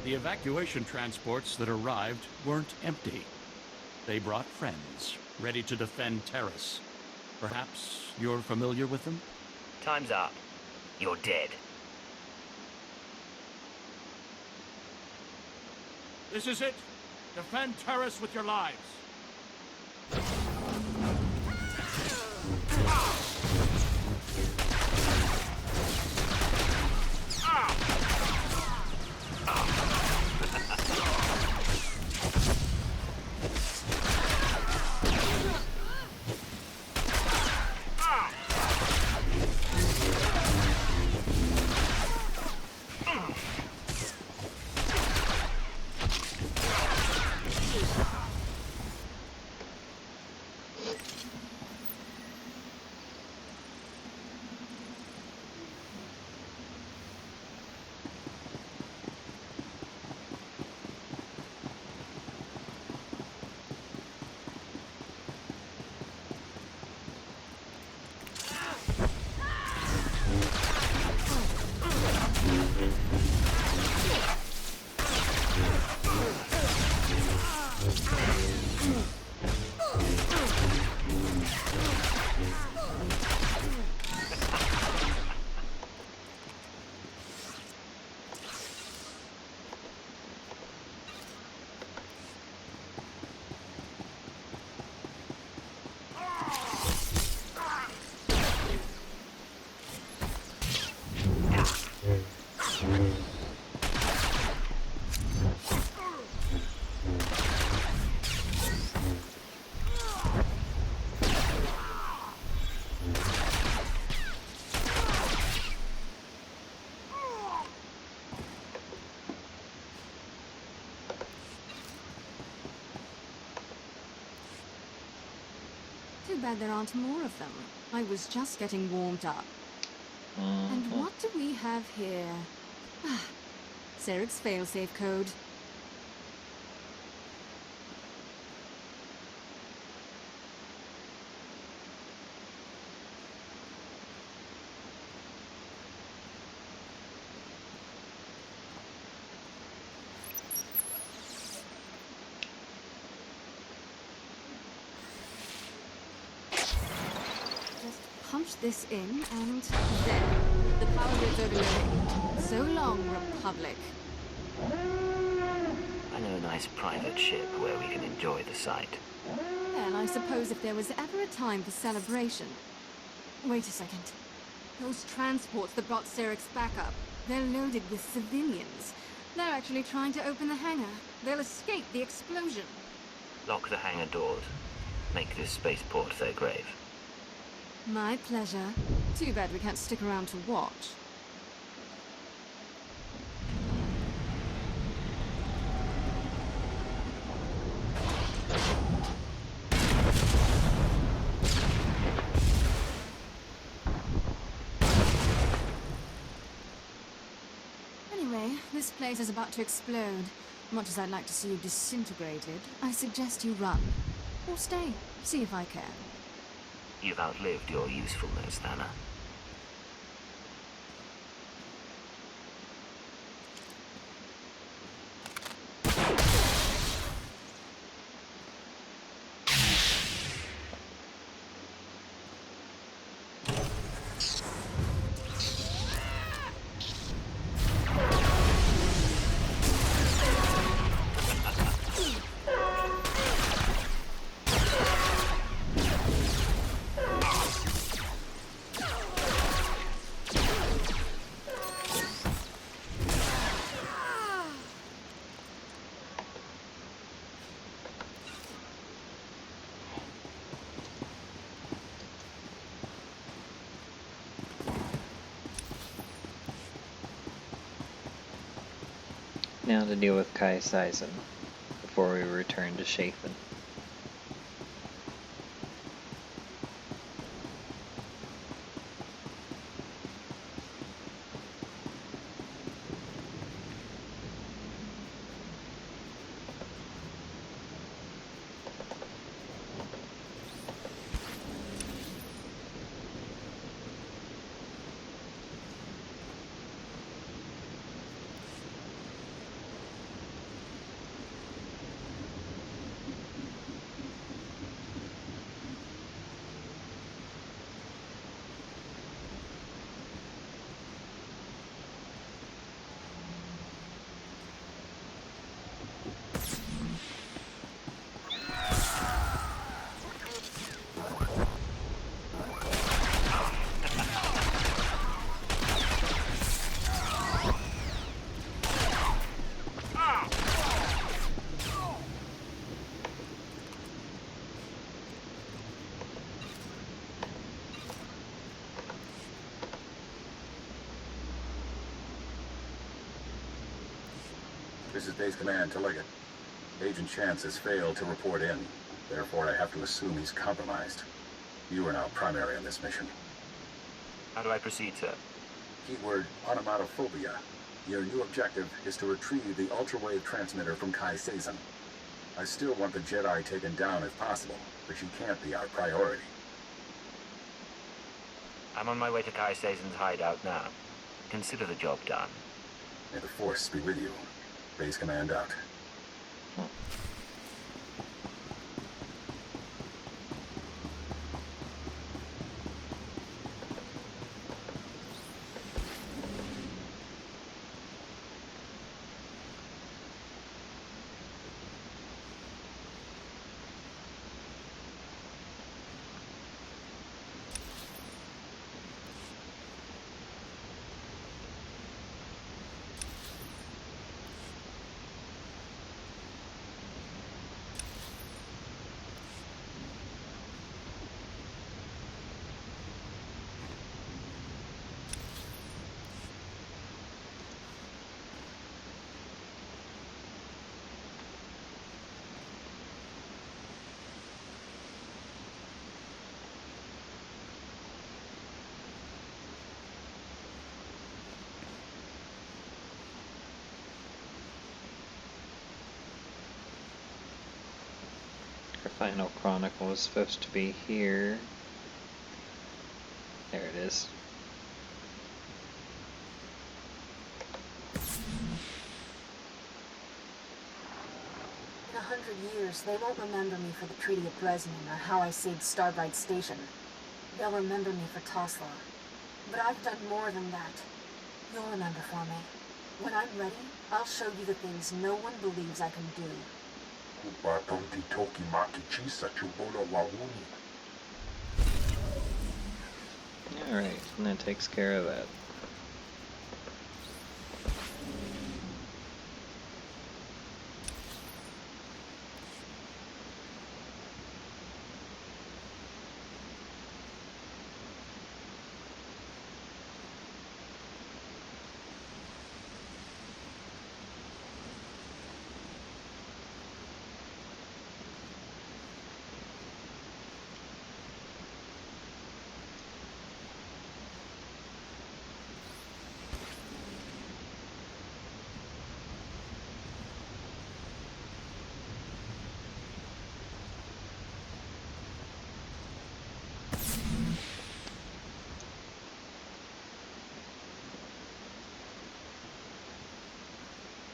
The evacuation transports that arrived weren't empty. They brought friends, ready to defend Taris. Perhaps you're familiar with them? Time's up. You're dead. This is it. Defend Taris with your lives. Too bad there aren't more of them. I was just getting warmed up. And what do we have here? Serex's failsafe code. Punch this in, and there. The power grid's overloaded. So long, Republic. I know a nice private ship where we can enjoy the sight. Well, I suppose if there was ever a time for celebration... Wait a second. Those transports that brought Serex's back up, they're loaded with civilians. They're actually trying to open the hangar. They'll escape the explosion. Lock the hangar doors. Make this spaceport their grave. My pleasure. Too bad we can't stick around to watch. Anyway, this place is about to explode. Much as I'd like to see you disintegrated, I suggest you run. Or stay. See if I can. You've outlived your usefulness, Thana. Now to deal with Kai Zasen before we return to Chafin. This is Base Command to Liggett. Agent Chance has failed to report in. Therefore, I have to assume he's compromised. You are now primary on this mission. How do I proceed, sir? Keyword, onomatophobia. Your new objective is to retrieve the ultra-wave transmitter from Kai Zasen. I still want the Jedi taken down if possible, but she can't be our priority. I'm on my way to Kai Zasen's hideout now. Consider the job done. May the Force be with you. Base Command out. Our final chronicle is supposed to be here. There it is. In 100 years, they won't remember me for the Treaty of Dresden or how I saved Starbright Station. They'll remember me for Tosla. But I've done more than that. You'll remember for me. When I'm ready, I'll show you the things no one believes I can do. Alright, and that takes care of that.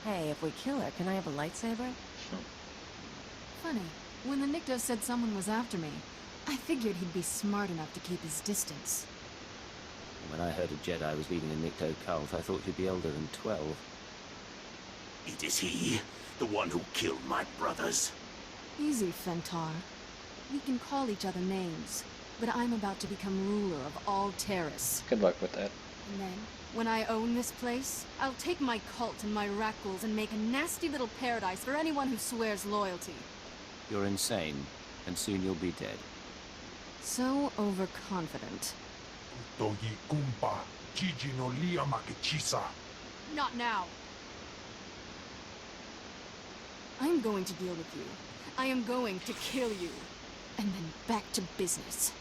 Hey, if we kill her, can I have a lightsaber? Funny. When the Nikto said someone was after me, I figured he'd be smart enough to keep his distance. When I heard a Jedi was leading a Nikto cult, I thought he'd be older than 12. It is he, the one who killed my brothers. Easy, Fentar. We can call each other names, but I'm about to become ruler of all Taris. Good luck with that. And then, when I own this place, I'll take my cult and my Rackles and make a nasty little paradise for anyone who swears loyalty. You're insane, and soon you'll be dead. So overconfident. Not now. I'm going to deal with you. I am going to kill you. And then back to business.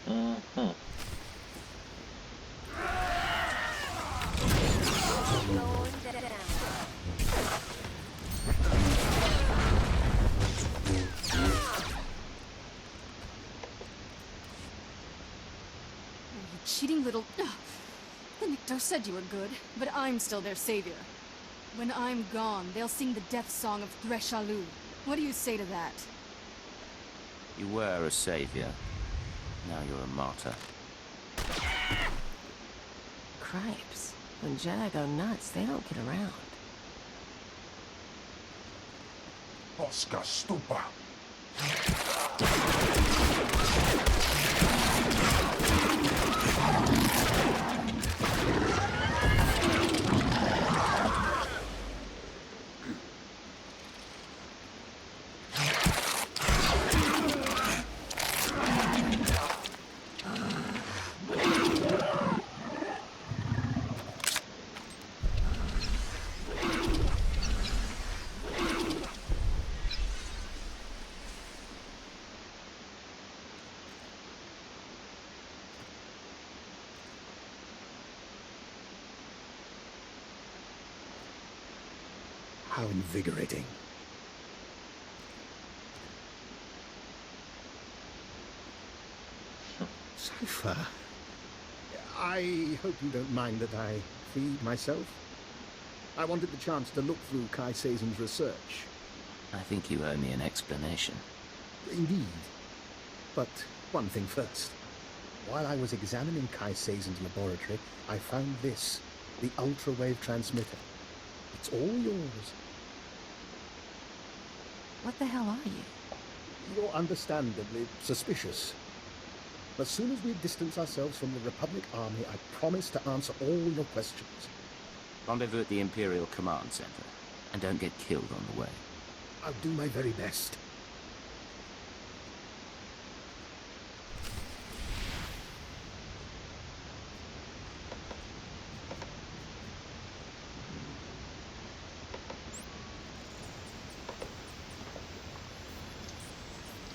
Uh-huh. You cheating little... Ugh. The Nikto said you were good, but I'm still their savior. When I'm gone, they'll sing the death song of Threshalu. What do you say to that? You were a savior. Now you're a martyr. Cripes. When Jedi go nuts, they don't get around. Oscar Stupa. How invigorating. Cypher, I hope you don't mind that I freed myself. I wanted the chance to look through Kai Sazen's research. I think you owe me an explanation. Indeed. But one thing first. While I was examining Kai Sazen's laboratory, I found this, the ultra-wave transmitter. It's all yours. What the hell are you? You're understandably suspicious. As soon as we distance ourselves from the Republic Army, I promise to answer all your questions. Rendezvous at the Imperial Command Center. And don't get killed on the way. I'll do my very best.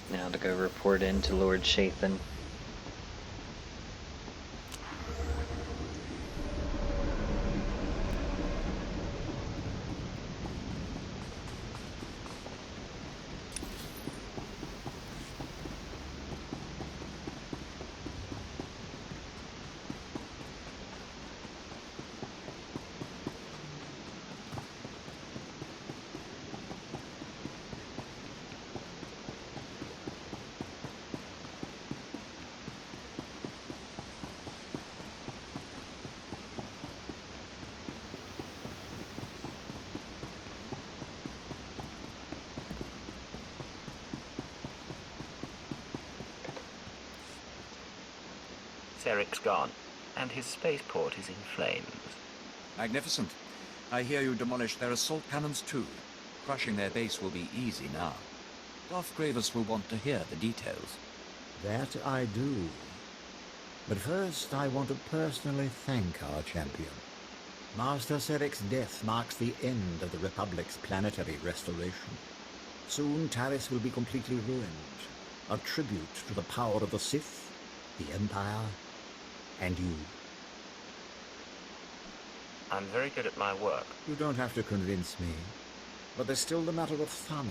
Now to go report in to Lord Shathan. Eric's gone, and his spaceport is in flames. Magnificent. I hear you demolished their assault cannons too. Crushing their base will be easy now. Darth Gravis will want to hear the details. That I do. But first, I want to personally thank our champion. Master Serik's death marks the end of the Republic's planetary restoration. Soon, Taris will be completely ruined. A tribute to the power of the Sith, the Empire, and you. I'm very good at my work. You don't have to convince me. But there's still the matter of Thana.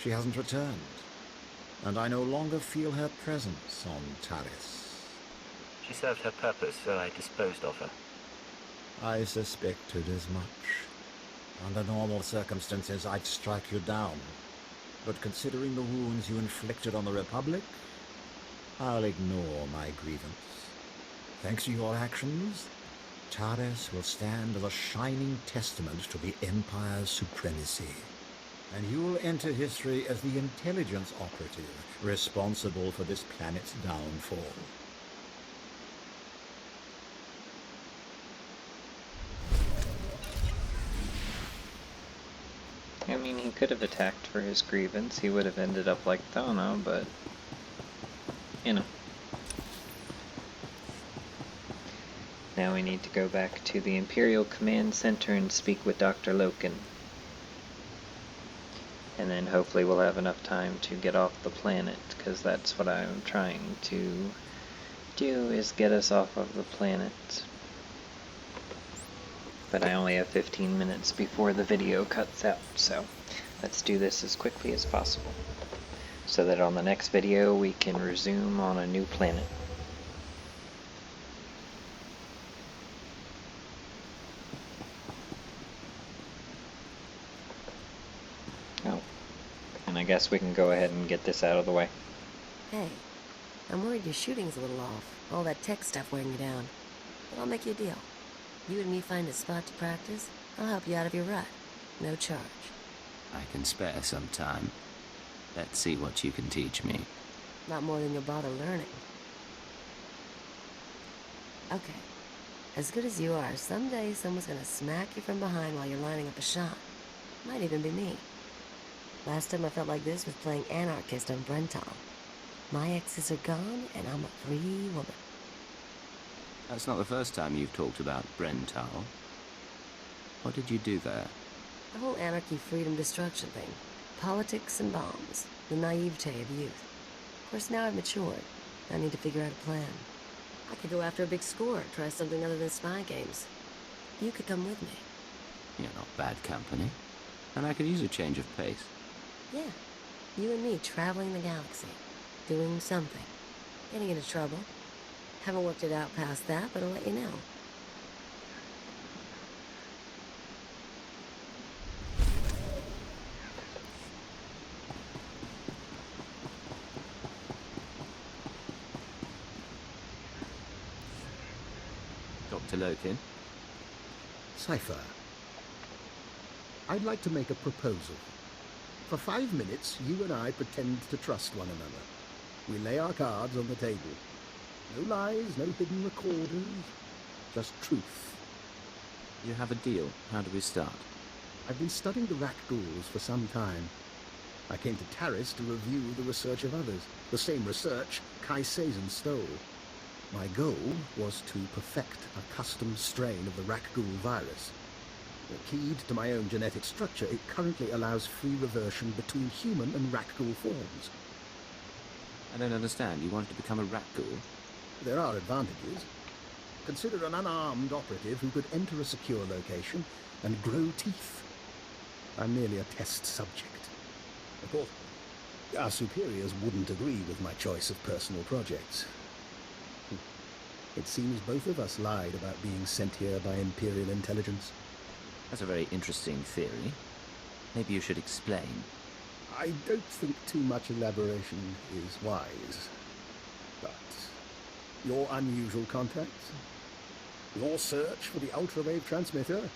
She hasn't returned. And I no longer feel her presence on Taris. She served her purpose, so I disposed of her. I suspected as much. Under normal circumstances, I'd strike you down. But considering the wounds you inflicted on the Republic, I'll ignore my grievance. Thanks to your actions, Taris will stand as a shining testament to the Empire's supremacy. And you'll enter history as the intelligence operative responsible for this planet's downfall. I mean, he could have attacked for his grievance. He would have ended up like Thana, but... you know. Now we need to go back to the Imperial Command Center and speak with Dr. Loken. and then hopefully we'll have enough time to get off the planet, because that's what I'm trying to do, is get us off of the planet. But I only have 15 minutes before the video cuts out, so let's do this as quickly as possible, so that on the next video we can resume on a new planet. Oh, and I guess we can go ahead and get this out of the way. Hey, I'm worried your shooting's a little off. All that tech stuff wearing you down. But I'll make you a deal. You and me find a spot to practice, I'll help you out of your rut. No charge. I can spare some time. Let's see what you can teach me. Not more than you'll bother learning. Okay. As good as you are, someday someone's gonna smack you from behind while you're lining up a shot. Might even be me. Last time I felt like this was playing anarchist on Brental. My exes are gone, and I'm a free woman. That's not the first time you've talked about Brental. What did you do there? The whole anarchy, freedom, destruction thing. Politics and bombs. The naivete of youth. Of course, now I've matured. I need to figure out a plan. I could go after a big score, try something other than spy games. You could come with me. You're not bad company. And I could use a change of pace. Yeah. You and me traveling the galaxy. Doing something. Getting into trouble. Haven't worked it out past that, but I'll let you know. Dr. Lokin? Cypher, I'd like to make a proposal. For 5 minutes, you and I pretend to trust one another. We lay our cards on the table. No lies, no hidden recorders, just truth. You have a deal. How do we start? I've been studying the rat ghouls for some time. I came to Taris to review the research of others, the same research Zasen stole. My goal was to perfect a custom strain of the rat ghoul virus. Keyed to my own genetic structure, it currently allows free reversion between human and rat ghoul forms. I don't understand. You wanted to become a rat ghoul? There are advantages. Consider an unarmed operative who could enter a secure location and grow teeth. I'm merely a test subject. Of course, our superiors wouldn't agree with my choice of personal projects. It seems both of us lied about being sent here by Imperial intelligence. That's a very interesting theory. Maybe you should explain. I don't think too much elaboration is wise. But your unusual contacts, your search for the ultrawave transmitter.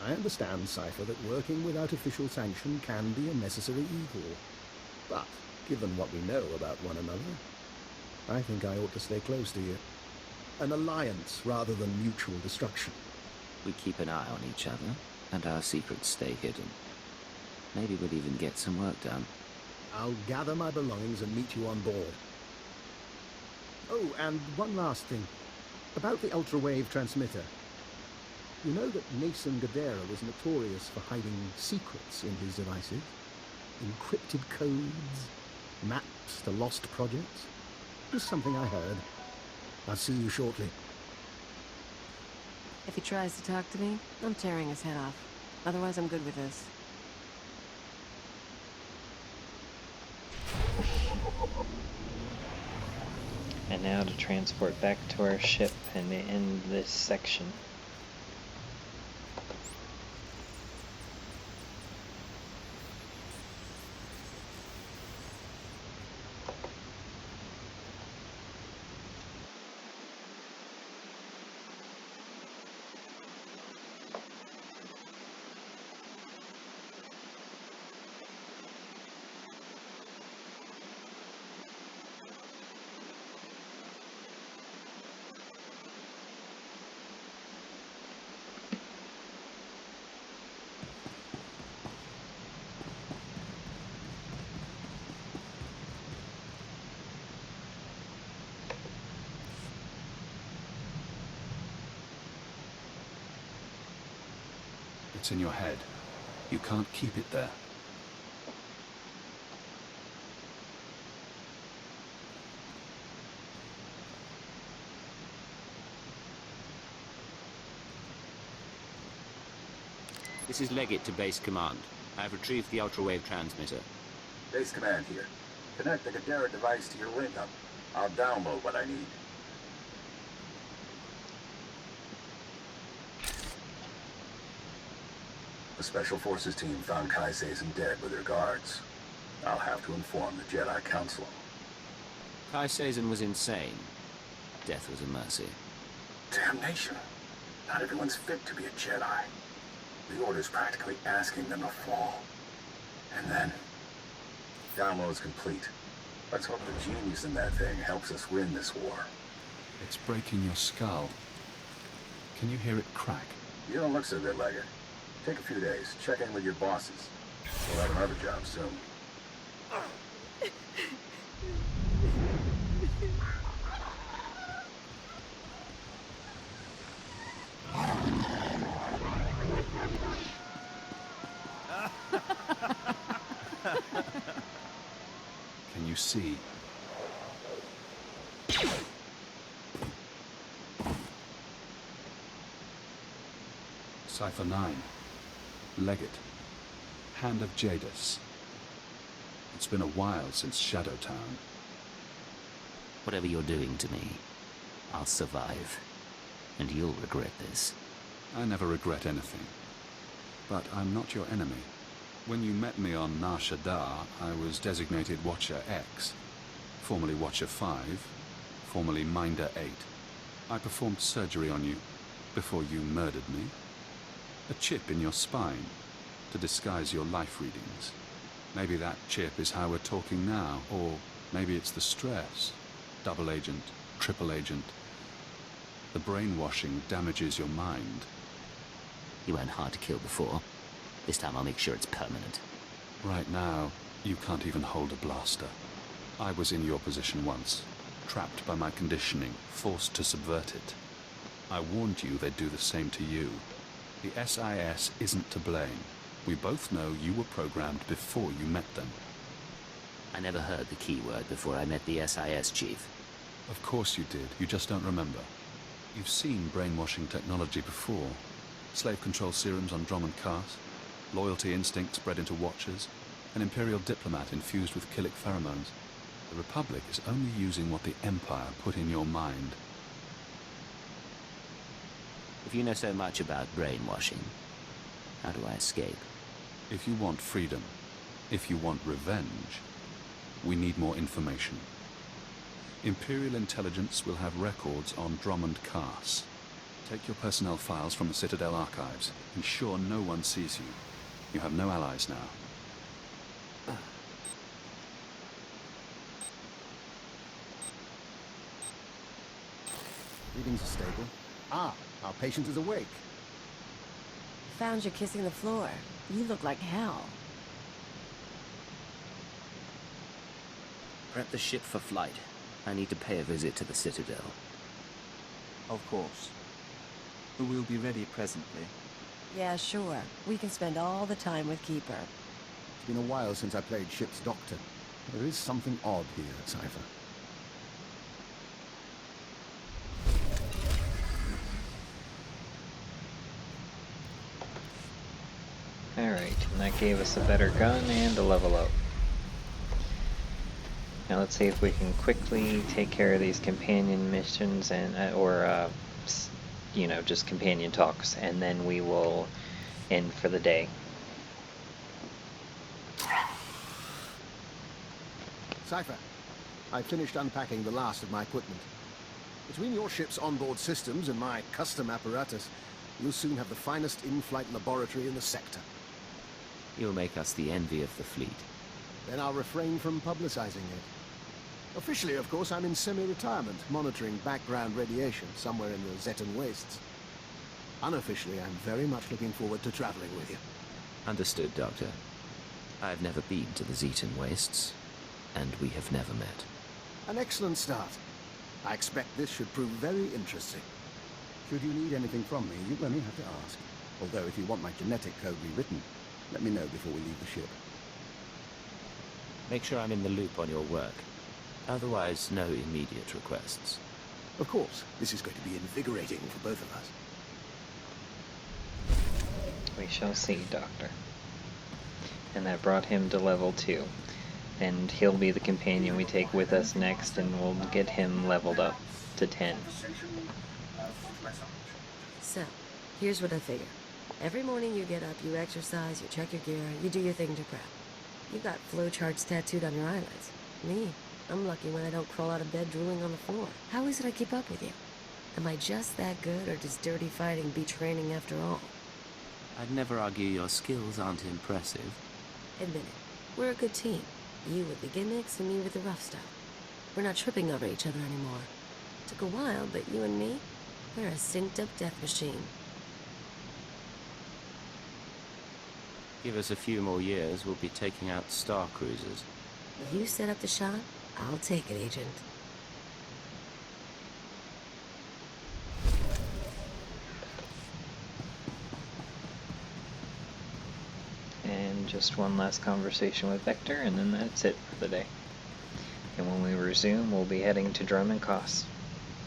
I understand, Cypher, that working without official sanction can be a necessary evil. But, given what we know about one another, I think I ought to stay close to you. An alliance rather than mutual destruction. We keep an eye on each other, and our secrets stay hidden. Maybe we'll even get some work done. I'll gather my belongings and meet you on board. Oh, and one last thing. About the ultrawave transmitter. You know that Nason Gadera was notorious for hiding secrets in his devices? Encrypted codes, maps to lost projects? Just something I heard. I'll see you shortly. If he tries to talk to me, I'm tearing his head off. Otherwise, I'm good with this. And now to transport back to our ship and end this section. It's in your head. You can't keep it there. This is Leggett to Base Command. I have retrieved the ultrawave transmitter. Base Command here. Connect the Gadara device to your link-up. I'll download what I need. The Special Forces team found Zasen dead with her guards. I'll have to inform the Jedi Council. Zasen was insane. Death was a mercy. Damnation. Not everyone's fit to be a Jedi. The Order's practically asking them to fall. And then... Download's complete. Let's hope the genius in that thing helps us win this war. It's breaking your skull. Can you hear it crack? You don't look so good, Leggett. Take a few days. Check in with your bosses. We'll have another job soon. Can you see? Cipher 9. Leggett. Hand of Jadis. It's been a while since Shadowtown. Whatever you're doing to me, I'll survive. And you'll regret this. I never regret anything. But I'm not your enemy. When you met me on Nar Shaddaa, I was designated Watcher X, formerly Watcher 5, formerly Minder 8. I performed surgery on you before you murdered me. A chip in your spine to disguise your life readings. Maybe that chip is how we're talking now, or maybe it's the stress. Double agent, triple agent. The brainwashing damages your mind. You weren't hard to kill before. This time I'll make sure it's permanent. Right now, you can't even hold a blaster. I was in your position once, trapped by my conditioning, forced to subvert it. I warned you they'd do the same to you. The SIS isn't to blame. We both know you were programmed before you met them. I never heard the keyword before I met the SIS chief. Of course you did, you just don't remember. You've seen brainwashing technology before. Slave control serums on Drum and Cars, loyalty instincts bred into watchers, an Imperial diplomat infused with killic pheromones. The Republic is only using what the Empire put in your mind. If you know so much about brainwashing, how do I escape? If you want freedom, if you want revenge, we need more information. Imperial intelligence will have records on Drummond Cars. Take your personnel files from the Citadel archives. Ensure no one sees you. You have no allies now. Readings are stable. Ah, our patient is awake. Found you kissing the floor. You look like hell. Prep the ship for flight. I need to pay a visit to the Citadel. Of course. We'll be ready presently. Yeah, sure. We can spend all the time with Keeper. It's been a while since I played ship's doctor. There is something odd here at Cypher. Alright, and that gave us a better gun and a level up. Now let's see if we can quickly take care of these companion missions and you know, just companion talks, and then we will end for the day. Cypher, I finished unpacking the last of my equipment. Between your ship's onboard systems and my custom apparatus, you'll soon have the finest in-flight laboratory in the sector. You'll make us the envy of the fleet. Then I'll refrain from publicizing it. Officially, of course, I'm in semi-retirement, monitoring background radiation somewhere in the Zasen wastes. Unofficially, I'm very much looking forward to traveling with you. Understood, Doctor. I've never been to the Zasen wastes, and we have never met. An excellent start. I expect this should prove very interesting. Should you need anything from me, you only have to ask. Although if you want my genetic code rewritten, let me know before we leave the ship. Make sure I'm in the loop on your work. Otherwise, no immediate requests. Of course, this is going to be invigorating for both of us. We shall see, Doctor. And that brought him to level 2. And he'll be the companion we take with us next, and we'll get him leveled up to 10. So, here's what I figure. Every morning you get up, you exercise, you check your gear, you do your thing to prep. You got flowcharts tattooed on your eyelids. Me, I'm lucky when I don't crawl out of bed drooling on the floor. How is it I keep up with you? Am I just that good, or does dirty fighting beat training after all? I'd never argue your skills aren't impressive. Admit it. We're a good team. You with the gimmicks and me with the rough stuff. We're not tripping over each other anymore. Took a while, but you and me, we're a synced-up death machine. Give us a few more years, we'll be taking out star cruisers. If you set up the shot, I'll take it, Agent. And just one last conversation with Vector, and then that's it for the day. And when we resume, we'll be heading to Drum and Koss.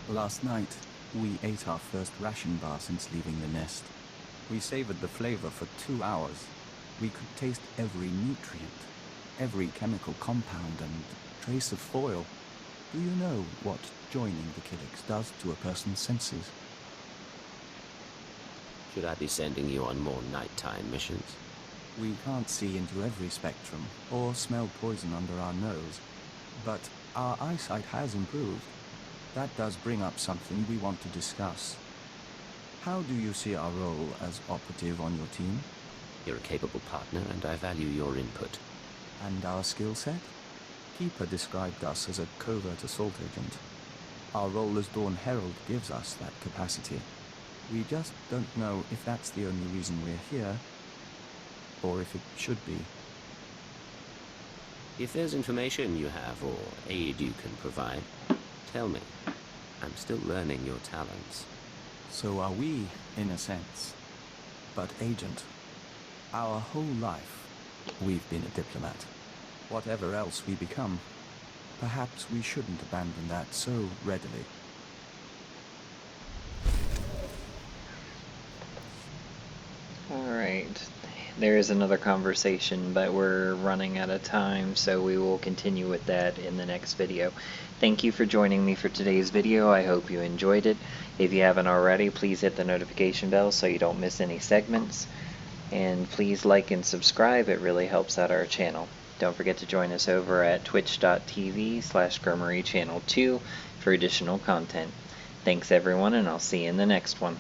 Last night, we ate our first ration bar since leaving the nest. We savored the flavor for 2 hours. We could taste every nutrient, every chemical compound and trace of foil. Do you know what joining the Killix does to a person's senses? Should I be sending you on more nighttime missions? We can't see into every spectrum or smell poison under our nose, but our eyesight has improved. That does bring up something we want to discuss. How do you see our role as operative on your team? You're a capable partner, and I value your input. And our skill set? Keeper described us as a covert assault agent. Our role as Dawn Herald gives us that capacity. We just don't know if that's the only reason we're here, or if it should be. If there's information you have or aid you can provide, tell me. I'm still learning your talents. So are we, in a sense. But Agent, our whole life, we've been a diplomat. Whatever else we become, perhaps we shouldn't abandon that so readily. Alright, there is another conversation, but we're running out of time, so we will continue with that in the next video. Thank you for joining me for today's video. I hope you enjoyed it. If you haven't already, please hit the notification bell so you don't miss any segments. And please like and subscribe, it really helps out our channel. Don't forget to join us over at twitch.tv/Gremory Channel 2 for additional content. Thanks everyone, and I'll see you in the next one.